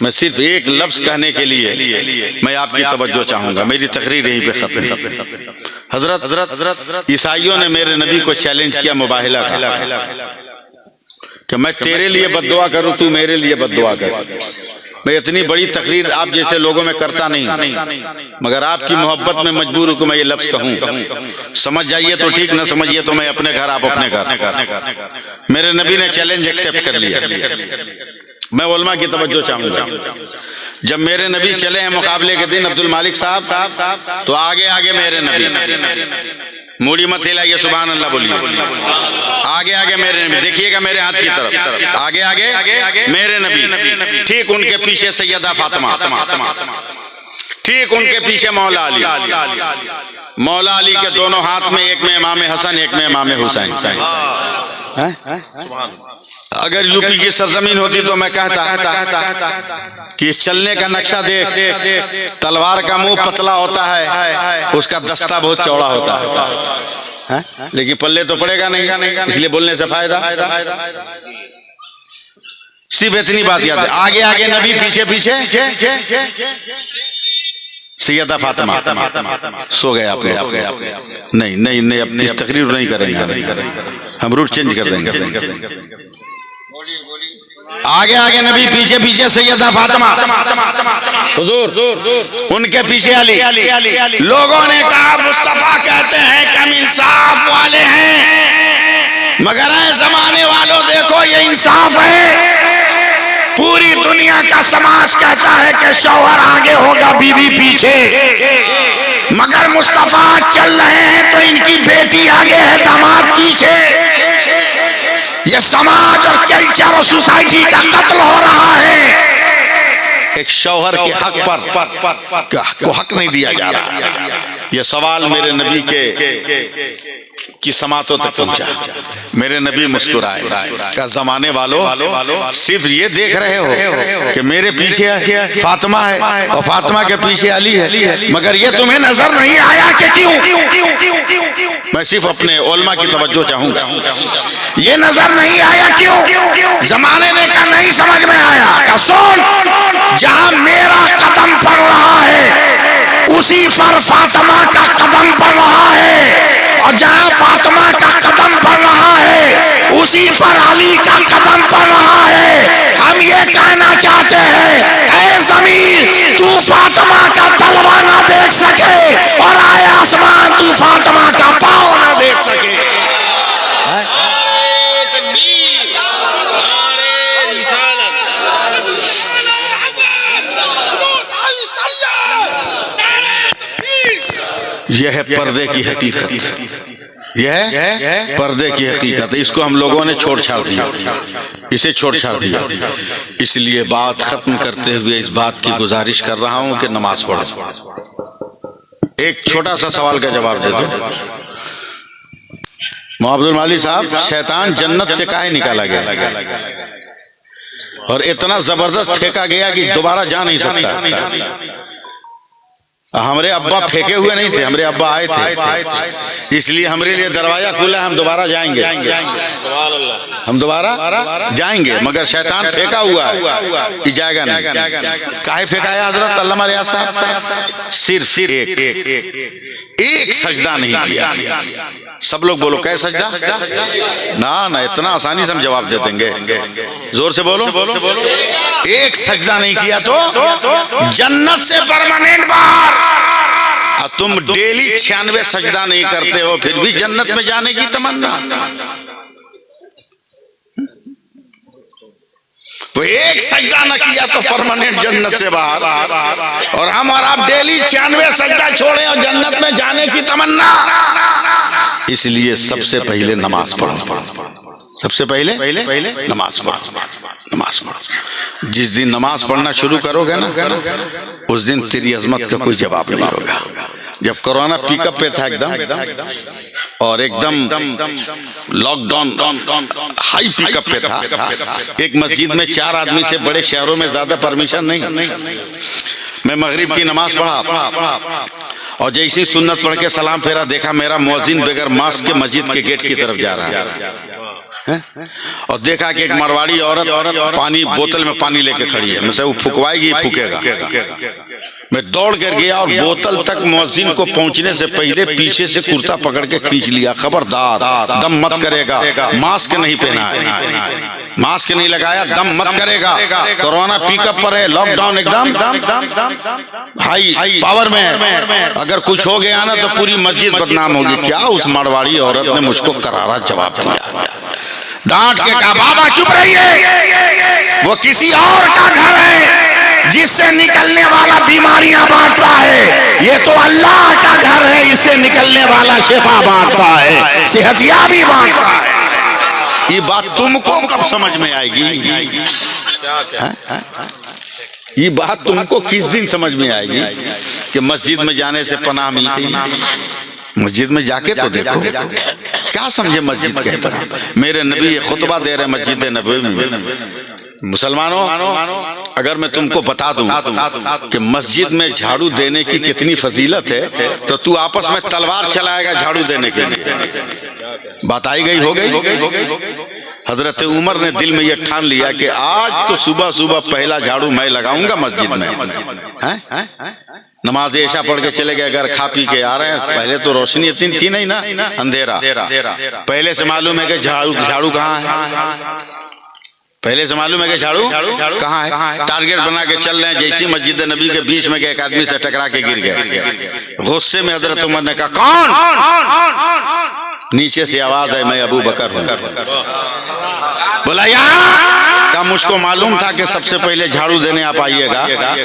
मैं सिर्फ एक लफ्ज कहने के लिए मैं आपकी तवज्जो चाहूंगा, मेरी तकरीर यहीं पे खत्म है। हजरत ईसाइयों ने मेरे नबी को चैलेंज किया, मुबाहिला था कि मैं तेरे लिए बद्दुआ करूं, तू मेरे लिए बद्दुआ कर। मैं इतनी बड़ी तकरीर आप जैसे लोगों में करता नहीं, मगर आपकी मोहब्बत में मजबूर हूं कि मैं ये लफ्ज कहूं। समझ जाइए तो ठीक, ना समझिए तो मैं अपने घर, आप अपने घर। मेरे नबी ने चैलेंज एक्सेप्ट कर लिया। मैं उलमा की तवज्जो चाहूंगा। जब मेरे नबी चले हैं मुकाबले के दिन अब्दुल मालिक साहब, तो आगे आगे मेरे नबी, मूड़ी मत हिलाइए, सुभान अल्लाह बोलिए। आगे आगे मेरे नबी, देखिएगा मेरे हाथ की तरफ, आगे आगे मेरे नबी, ठीक उनके पीछे सैयदा फातिमा, ठीक उनके पीछे मौला अली। मौला अली के दोनों हाथ में, एक में इमाम हसन, एक में इमाम हुसैन। अगर यूपी की सरजमीन होती तो मैं कहता कि चलने का नक्शा देख, तलवार का मुंह पतला होता है, उसका दस्ता बहुत चौड़ा होता है, लेकिन पल्ले तो पड़ेगा नहीं, इसलिए बोलने से फायदा। सिर्फ इतनी बात याद है, आगे आगे नबी, पीछे पीछे सैयदा फातिमा। सो गए आप लोग? नहीं नहीं नहीं, अब इस तकरीर नहीं करेंगे, हम रूट चेंज कर देंगे। आगे आगे नबी, पीछे पीछे सैयदा फातिमा, हुजूर उनके पीछे अली। लोगों ने कहा मुस्तफा कहते हैं कि हम इंसाफ वाले हैं, मगर ऐ जमाने वालों देखो ये इंसाफ है। पूरी दुनिया का समाज कहता है कि शौहर आगे होगा, बीवी पीछे, मगर मुस्तफा चल रहे हैं तो इनकी बेटी आगे है, दामाद पीछे। ये समाज और कल्चर और सोसाइटी का कत्ल हो रहा है। एक शौहर के हक पर को हक नहीं दिया जा रहा। यह सवाल मेरे नबी की समातों तक पहुंचा। मेरे नबी मुस्कुराए, का जमाने वालों सिर्फ ये देख रहे हो कि मेरे पीछे फातिमा है और फातिमा के पीछे अली है, मगर ये तुम्हें नजर नहीं आया कि क्यों? मैं सिर्फ अपने उलमा की तवज्जो चाहूंगा। ये नजर नहीं आया क्यों? जमाने ने कहा नहीं समझ में आया। का सुन, जहां मेरा कदम पड़ रहा है उसी पर फातिमा का कदम पड़ रहा है, और जहां फातिमा का कदम पड़ रहा है उसी पर अली का कदम पड़ रहा है। हम ये कहना चाहते हैं, ऐ जमीन तू फातिमा का तलवा ना देख सके, और आए आसमान तू फातिमा का पांव ना देख सके। यह है पर्दे की हकीकत, यह है पर्दे की हकीकत। इसको हम लोगों ने छोड़ छाड़ दिया, इसे छोड़ छाड़ दिया। इसलिए बात खत्म करते हुए इस बात की गुजारिश कर रहा हूं कि नमाज पढ़ो। एक छोटा सा सवाल का जवाब दे दो। अब्दुल मालिक साहब, शैतान जन्नत से काहे निकाला गया और इतना जबरदस्त फेंका गया कि दोबारा जा नहीं सकता? हमारे अब्बा फेंके हुए नहीं थे, हमारे अब्बा आए थे, इसलिए हमारे लिए दरवाजा खुला, हम दोबारा जाएंगे, हम दोबारा जाएंगे, मगर शैतान फेंका हुआ है कि जाएगा नहीं। काहे फेंकाया हजरत अल्लामा रियाज साहब? सिर्फ एक सजदा नहीं किया। सब लोग बोलो, कै सजदा? ना ना, इतना आसानी से हम जवाब दे देंगे, जोर से बोलो। एक सजदा नहीं किया तो जन्नत से परमानेंट बाहर। और तुम डेली 96 सजदा नहीं करते हो, फिर भी जन्नत में जाने की तमन्ना। तो एक सजदा न किया तो परमानेंट जन्नत से बाहर, और हम और आप डेली 96 सजदा छोड़े और जन्नत में जाने की तमन्ना। इसलिए सबसे पहले नमाज पढ़ो, सबसे पहले नमाज पढ़ो, नमाज पढ़ो। जिस दिन नमाज पढ़ना शुरू करोगे ना, उस दिन तेरी अजमत का कोई जवाब नहीं होगा। जब कोरोना पिकअप पे था एकदम, और एकदम लॉकडाउन हाई पिकअप पे था, एक मस्जिद में 4 आदमी से, बड़े शहरों में ज्यादा परमिशन नहीं। मैं मगरिब की नमाज पढ़ा और जैसी सुन्नत पढ़ के सलाम फेरा, देखा मेरा मुअज्जिन बगैर मास्क के मस्जिद के गेट की तरफ जा रहा है। और देखा कि एक मारवाड़ी औरत पानी बोतल में पानी लेके खड़ी है, मुझसे वो फुकवाएगी, फूकेगा। मैं दौड़ कर गया और बोतल तक मुअज्जिन को पहुंचने से पहले पीछे से कुर्ता पकड़ के खींच लिया, खबरदार दम मत करेगा, मास्क नहीं पहना है, मास्क नहीं लगाया, दम मत करेगा, कोरोना पिकअप पर है, लॉकडाउन एकदम हाई पावर में है, अगर कुछ हो गया ना तो पूरी मस्जिद बदनाम होगी। क्या उस मारवाड़ी औरत ने मुझको करारा जवाब दिया, डांट के कहा, बाबा चुप रहिए, वो किसी और का घर है जिससे निकलने वाला बीमारियां बांटता है, ये तो अल्लाह का घर है, इससे निकलने वाला शिफा बांटता है, सेहतियाबी बांटता है। ये बात तुमको कब समझ में आएगी? ये बात तुमको किस दिन समझ में आएगी कि मस्जिद में जाने से पनाह मिलती है? मस्जिद में जाके तो देखो, क्या समझे मस्जिद के तरह। मेरे नबी ये खुतबा दे रहे मस्जिद नबवी में। मुसलमानों, अगर मैं तुमको बता दूं कि मस्जिद में झाड़ू देने की कितनी फजीलत है, तो तू आपस में तलवार चलाएगा झाड़ू देने के लिए। बात आई गई, हो गई। हजरत उमर ने दिल में यह ठान लिया कि आज तो सुबह सुबह पहला झाड़ू मैं लगाऊंगा मस्जिद में। हैं? नमाज ऐशा पढ़ के चले गए, घर खा पी के आ रहे हैं। पहले तो रोशनी इतनी थी नहीं ना, अंधेरा। पहले से मालूम है कि झाड़ू कहाँ है, पहले से मालूम है कि झाड़ू कहाँ है। टारगेट बना के चल रहे हैं, जैसी मस्जिद नबी के बीच में गए, एक आदमी से टकरा के गिर गए। गुस्से में हजरत उमर ने कहा, कौन? नीचे से आवाज है, मैं अबू बकर हूँ। बोला यहाँ का, मुझको मालूम था कि सबसे पहले झाड़ू देने आप आइएगा।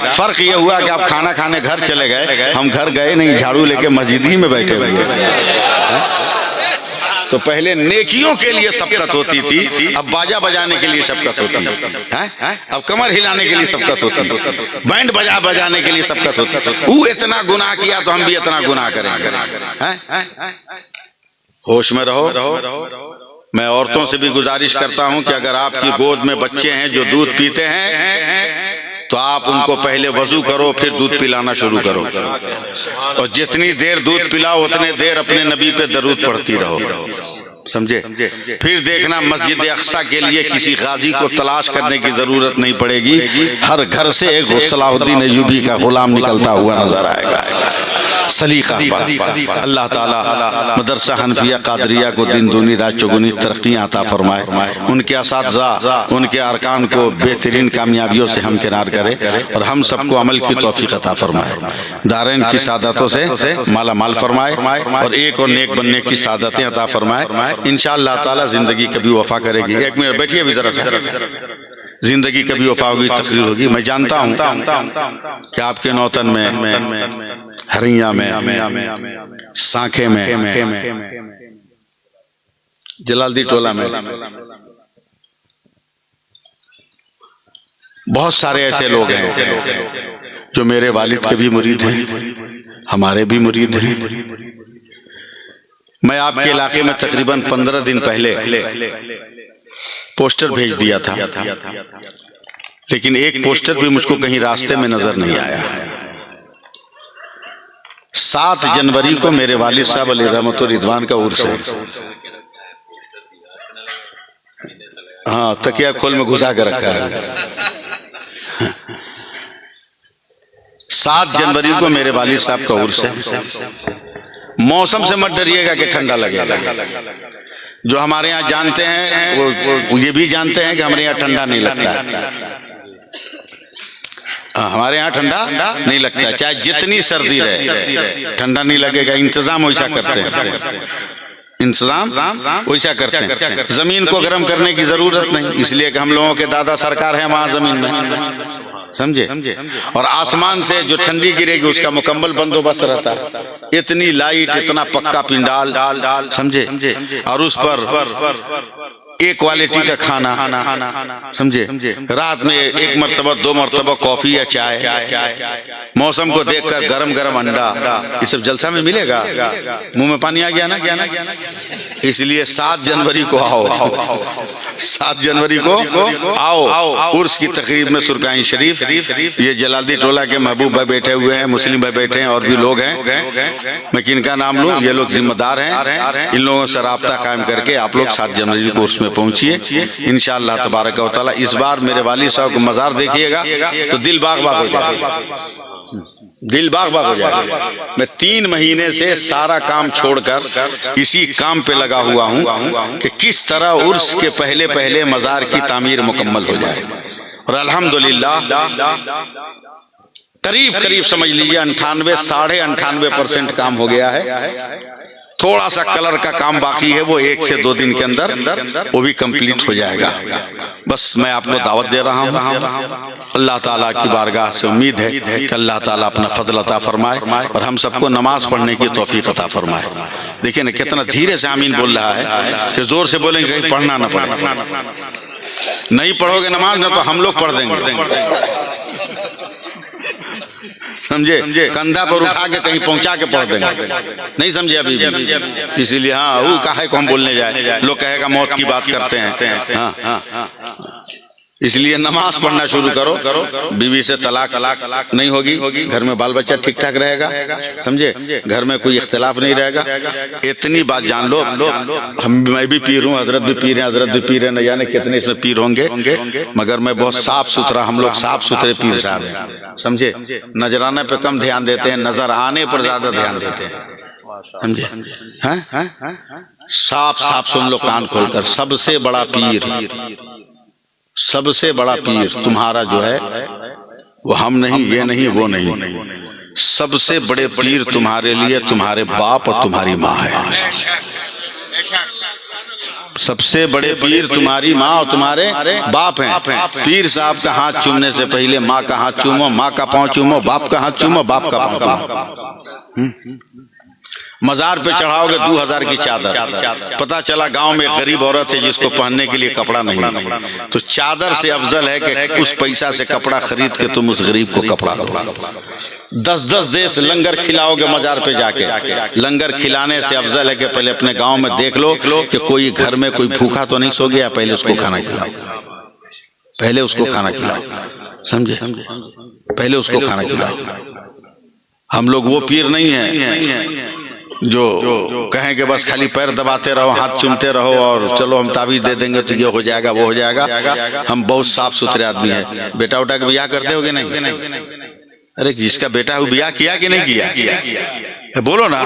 फर्क ये हुआ कि आप खाना खाने घर चले गए, हम घर गए नहीं, झाड़ू लेके मस्जिद ही में बैठे हुए। तो पहले नेकियों के लिए सबकत होती थी, अब बाजा बजाने के लिए सबकत होती है। अब कमर हिलाने के लिए सबकत होती है, बैंड बजाने के लिए सबकत होती है। वो इतना गुनाह किया तो हम भी इतना गुनाह करेंगे। होश में रहो। मैं औरतों से भी गुजारिश करता हूं कि अगर आपकी गोद में बच्चे हैं जो दूध पीते हैं, तो आप उनको पहले वजू करो, फिर दूध पिलाना शुरू करो, और जितनी देर दूध पिलाओ उतने देर अपने नबी पे दरूद पढ़ती रहो, समझे। फिर देखना मस्जिद अक्सा के लिए किसी गाजी को तलाश करने की जरूरत नहीं पड़ेगी, हर घर से एक सलाहुद्दीन अय्यूबी का गुलाम निकलता हुआ नजर आएगा। सलीका अल्लाह ताला मदरसा हनफिया कादरिया को दिन दूनी रात चौगुनी तरक्कियाँ अता फरमाए, उनके असातिज़ा उनके अरकान को बेहतरीन कामयाबियों से हमकिनार करे, और हम सबको अमल की तौफीक अता फरमाए, दारैन की सादतों से माला माल फरमाए, और एक और नेक बनने की सादतें अता फरमाए। इंशाअल्लाह ताला जिंदगी कभी वफा करेगी। एक मिनट बैठिए अभी जरा सा, जिंदगी कभी वफा होगी, तकरीर होगी। मैं जानता हूँ कि आपके नौतन में, हरिया में, सांखे में, जलालदी टोला में बहुत सारे ऐसे लोग हैं जो मेरे वालिद के भी मुरीद हैं, हमारे भी मुरीद हैं। मैं आपके इलाके में तकरीबन 15 दिन पहले पोस्टर भेज दिया था, लेकिन एक पोस्टर भी मुझको कहीं रास्ते में नजर नहीं आया। 7 जनवरी को मेरे वालिद साहब अली रहमतुर रिदवान का उर्स है। हाँ, तकिया खोल में घुसा कर रखा है। 7 जनवरी को मेरे वालिद साहब का उर्स है। मौसम से मत डरिएगा कि ठंडा लगेगा। जो हमारे यहाँ जानते हैं वो ये भी जानते हैं कि हमारे यहाँ ठंडा नहीं लगता है। हमारे यहाँ ठंडा नहीं लगता है, चाहे जितनी सर्दी रहे ठंडा नहीं लगेगा। इंतजाम वैसा करते हैं, इंतजाम वैसा करते हैं। जमीन को गर्म करने की जरूरत नहीं, इसलिए कि हम लोगों के दादा सरकार है वहां जमीन में, समझे। और आसमान से जो ठंडी गिरेगी उसका मुकम्मल बंदोबस्त रहता है। इतनी लाइट, इतना पक्का पिंडाल, समझे, और उस पर एक क्वालिटी का खाना, समझे। रात में 1 मरतबा 2 मरतबा कॉफी या चाय, मौसम को देखकर गरम गरम अंडा, ये सब जलसा में मिलेगा? मुंह में पानी आ गया ना? इसलिए 7 जनवरी को आओ, 7 जनवरी को आओ। उर्स की तकरीब में सुरकाइन शरीफ, ये जलालदी टोला के महबूब भाई बैठे हुए हैं, मुस्लिम भाई बैठे हैं, और भी लोग हैं। मैं किनका नाम लूं? ये लोग जिम्मेदार हैं। इन लोगों से राब्ता कायम करके आप लोग 7 जनवरी को उर्स में पहुंचिए इंशाअल्लाह तबारक व तआला। इस बार मेरे वालिद साहब को मज़ार देखिएगा तो दिल बाग बाग हो जाएगा, दिल बाग बाग हो जाएगा। मैं 3 महीने से सारा काम छोड़कर इसी काम पे लगा हुआ हूँ कि किस तरह उर्स के पहले पहले मज़ार की तामीर मुकम्मल हो जाए। और अल्हम्दुलिल्लाह करीब करीब समझ लीजिए 98 साढ़े 98% काम हो गया है। थोड़ा सा कलर का काम बाकी है, वो 1 से 2 दिन के अंदर वो भी कंप्लीट हो जाएगा। बस मैं आपको दावत दे रहा हूँ। अल्लाह ताला की बारगाह से उम्मीद है कि अल्लाह ताला अपना फजल अता फरमाए और हम सबको नमाज पढ़ने की तौफीक अता फरमाए। देखिए ना कितना धीरे से आमीन बोल रहा है कि जोर से बोलेंगे कहीं पढ़ना ना पड़े। नहीं पढ़ोगे नमाज ना तो हम लोग पढ़ देंगे, समझे? कंधा पर उठा के कहीं पहुंचा के पढ़ देंगे, नहीं समझे अभी भी? इसीलिए हाँ, वो काहे को हम बोलने जाए, लोग कहेगा मौत की बात करते हैं। हाँ, इसलिए नमाज पढ़ना शुरू करो। बीवी से तलाक नहीं होगी, घर में बाल बच्चा ठीक ठाक रहेगा, समझे? घर में कोई इख्तिलाफ नहीं रहेगा। इतनी बात जान लो, मैं भी पीर हूँ, हजरत भी पीर हैं, हजरत भी पीर हैं, न जाने कितने इसमें पीर होंगे, मगर मैं बहुत साफ सुथरा, हम लोग साफ सुथरे पीर साहब हैं, समझे? नजराने पे कम ध्यान देते हैं, नजर आने पर ज्यादा ध्यान देते हैं, समझे? साफ साफ सुन लो कान खोलकर। सबसे बड़ा पीर, सबसे बड़ा पीर तुम्हारा जो है वो हम नहीं, ये नहीं, वो नहीं, सबसे बड़े पीर तुम्हारे लिए तुम्हारे बाप और तुम्हारी माँ है। सबसे बड़े पीर तुम्हारी माँ और तुम्हारे बाप हैं। पीर साहब का हाथ चूमने से पहले माँ का हाथ चूमो, माँ का पाँव चूमो, बाप का हाथ चूमो, बाप का पाँव चूमो। मजार पे चढ़ाओगे 2000 की चादर। पता चला गांव में एक गरीब औरत है जिसको पहनने के लिए कपड़ा नहीं, तो चादर से अफजल है कि उस पैसा से कपड़ा खरीद के तुम उस गरीब को कपड़ा दो। 10-10 देश लंगर खिलाओगे मजार पे जाके, लंगर खिलाने से अफजल है कि पहले अपने गांव में देख लो कि कोई घर में कोई भूखा तो नहीं सो गया, पहले उसको खाना खिलाओ, पहले उसको खाना खिलाओ, समझे? पहले उसको खाना खिलाओ। हम लोग वो पीर नहीं है जो कहें कि बस खाली पैर दबाते रहो, हाथ चूमते रहो और चलो हम ताबीज दे देंगे तो ये हो जाएगा, वो हो जाएगा। हम बहुत साफ सुथरे आदमी हैं। बेटा उठा के ब्याह करते हो कि नहीं? अरे जिसका बेटा है वो ब्याह किया कि नहीं किया? बोलो ना।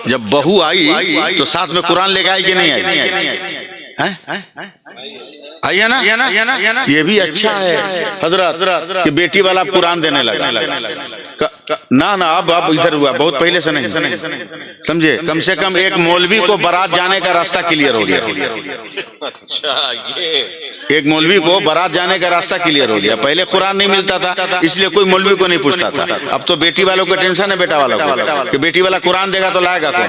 जब बहू आई तो साथ में कुरान लेके आई कि नहीं आई? आई है ना? ये भी अच्छा है हजरत कि बेटी वाला कुरान देने लगा। ना ना, अब इधर हुआ, बहुत पहले से नहीं, समझे? कम से कम एक मौलवी को बारात जाने का रास्ता क्लियर हो गया। अच्छा, ये एक मौलवी को बारात जाने का रास्ता क्लियर हो गया। पहले कुरान नहीं मिलता था, इसलिए कोई मौलवी को नहीं पूछता था। अब तो बेटी वालों को टेंशन है, बेटा वालों को, कि बेटी वाला कुरान देगा तो लाएगा कौन,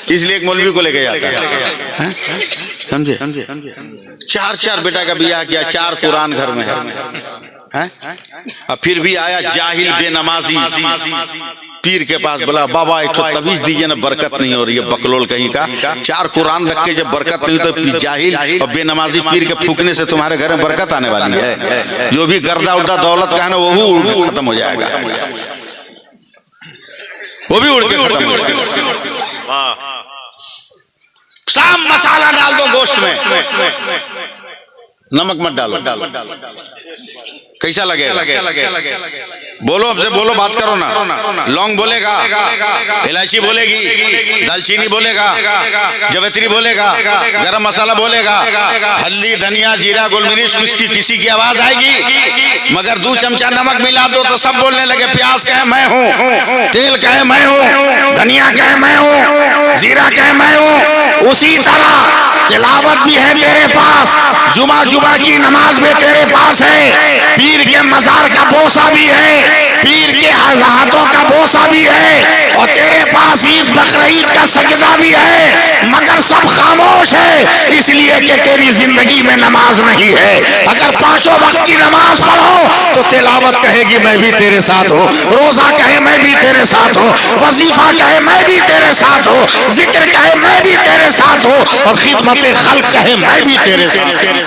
इसलिए एक मौलवी को लेके जाता है, समझे? 4-4 बेटा का ब्याह किया, 4 कुरान घर में है। अब फिर भी आया जाहिल बेनमाजी पीर के पास, बोला बाबा एक तो तवीज दीजिए ना, बरकत नहीं हो रही है, बकलोल कहीं का। 4 कुरान रख के जब बरकत नहीं तो जाहिल और बेनमाजी पीर के फूकने से तुम्हारे घर में बरकत आने वाली है। जो भी गर्दा उड़दा दौलत का है ना वो भी खत्म हो जाएगा, वो भी उड़ के खत्म हो जाएगा। साम मसाला डाल दो गोश्त में, नमक मत डालो। कैसा लगेगा? बोलो, अब से बोलो, बात करो ना। लौंग बोलेगा, इलायची बोलेगी, दालचीनी बोलेगा, जवेत्री बोलेगा, गरम मसाला बोलेगा, हल्दी, धनिया, जीरा, गोलमिर्च, किसी की आवाज आएगी, मगर 2 चमचा नमक मिला दो तो सब बोलने लगे प्याज कहे मैं हूँ, तेल कहे मैं हूँ, धनिया कहे मैं हूँ, जीरा कहे मैं हूँ। उसी तरह तिलावत भी है तेरे पास, जुमा की नमाज भी तेरे पास है, पीर के मजार का बोसा भी है, पीर के हाथों का बोसा भी है, और तेरे पास ईद तकरीर का सजदा भी है, मगर सब खामोश है, इसलिए कि तेरी जिंदगी में नमाज नहीं है। अगर पांचों वक्त की नमाज पढ़ो तो तिलावत कहेगी मैं भी तेरे साथ हूँ, रोजा कहे मैं भी तेरे साथ हूँ, वजीफा कहे मैं भी तेरे साथ हूँ, जिक्र कहे मैं भी तेरे साथ हूँ, और खिदमत खल्क कहे मैं भी तेरे साथ हूँ।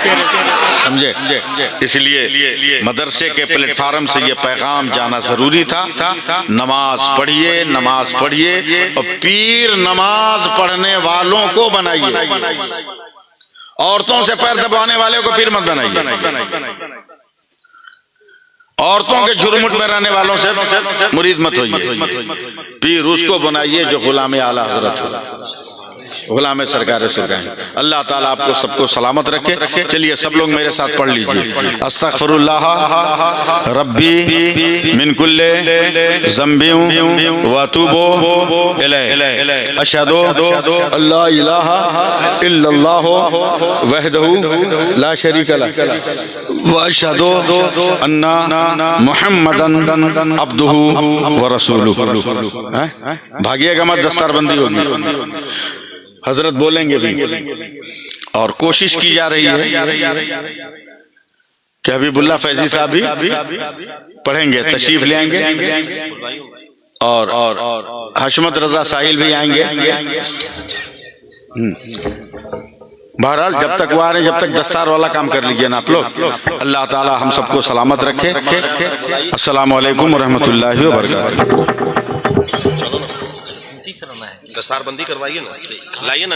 समझे? इसलिए मदरसे के प्लेटफार्म से ये पैगाम जाना जरूरी था। नमाज पढ़िए, नमाज पढ़िए, और पीर नमाज पढ़ने वालों को बनाइए, औरतों से पैर दबाने वाले को पीर मत बनाइए, औरतों के झुरमुट में रहने वालों से मुरीद मत होइए, पीर उसको बनाइए जो गुलाम आला हजरत हो, गुलाम सरकार सरकार। अल्लाह ताला आपको सबको सलामत रखे। चलिए सब लोग मेरे साथ पढ़ लीजिए। अस्तगफिरुल्लाह रब्बी मिन कुल्ले ज़ंबिन व अतूबु इलैह, अशहदु अल्ला इलाहा इल्लल्लाह वहदहु ला शरीका लह व अशहदु अन्ना मुहम्मदन अब्दुहु व रसूलुहु। भागिएगा मत, दस्तारबंदी होगी, हजरत बोलेंगे भी, और कोशिश की जा रही है कि हबीबुल्लाह फैजी साहब भी पढ़ेंगे, तशरीफ ले आएंगे, और हशमत रजा साहिल भी आएंगे। बहरहाल जब तक वो आ रहे हैं, जब तक दस्तार वाला काम कर लीजिए ना आप लोग। अल्लाह ताला हम सबको सलामत रखे। अस्सलामु अलैकुम रहमतुल्लाहि व बरकातुहू। दस्तारबंदी करवाइए ना, लाइए ना।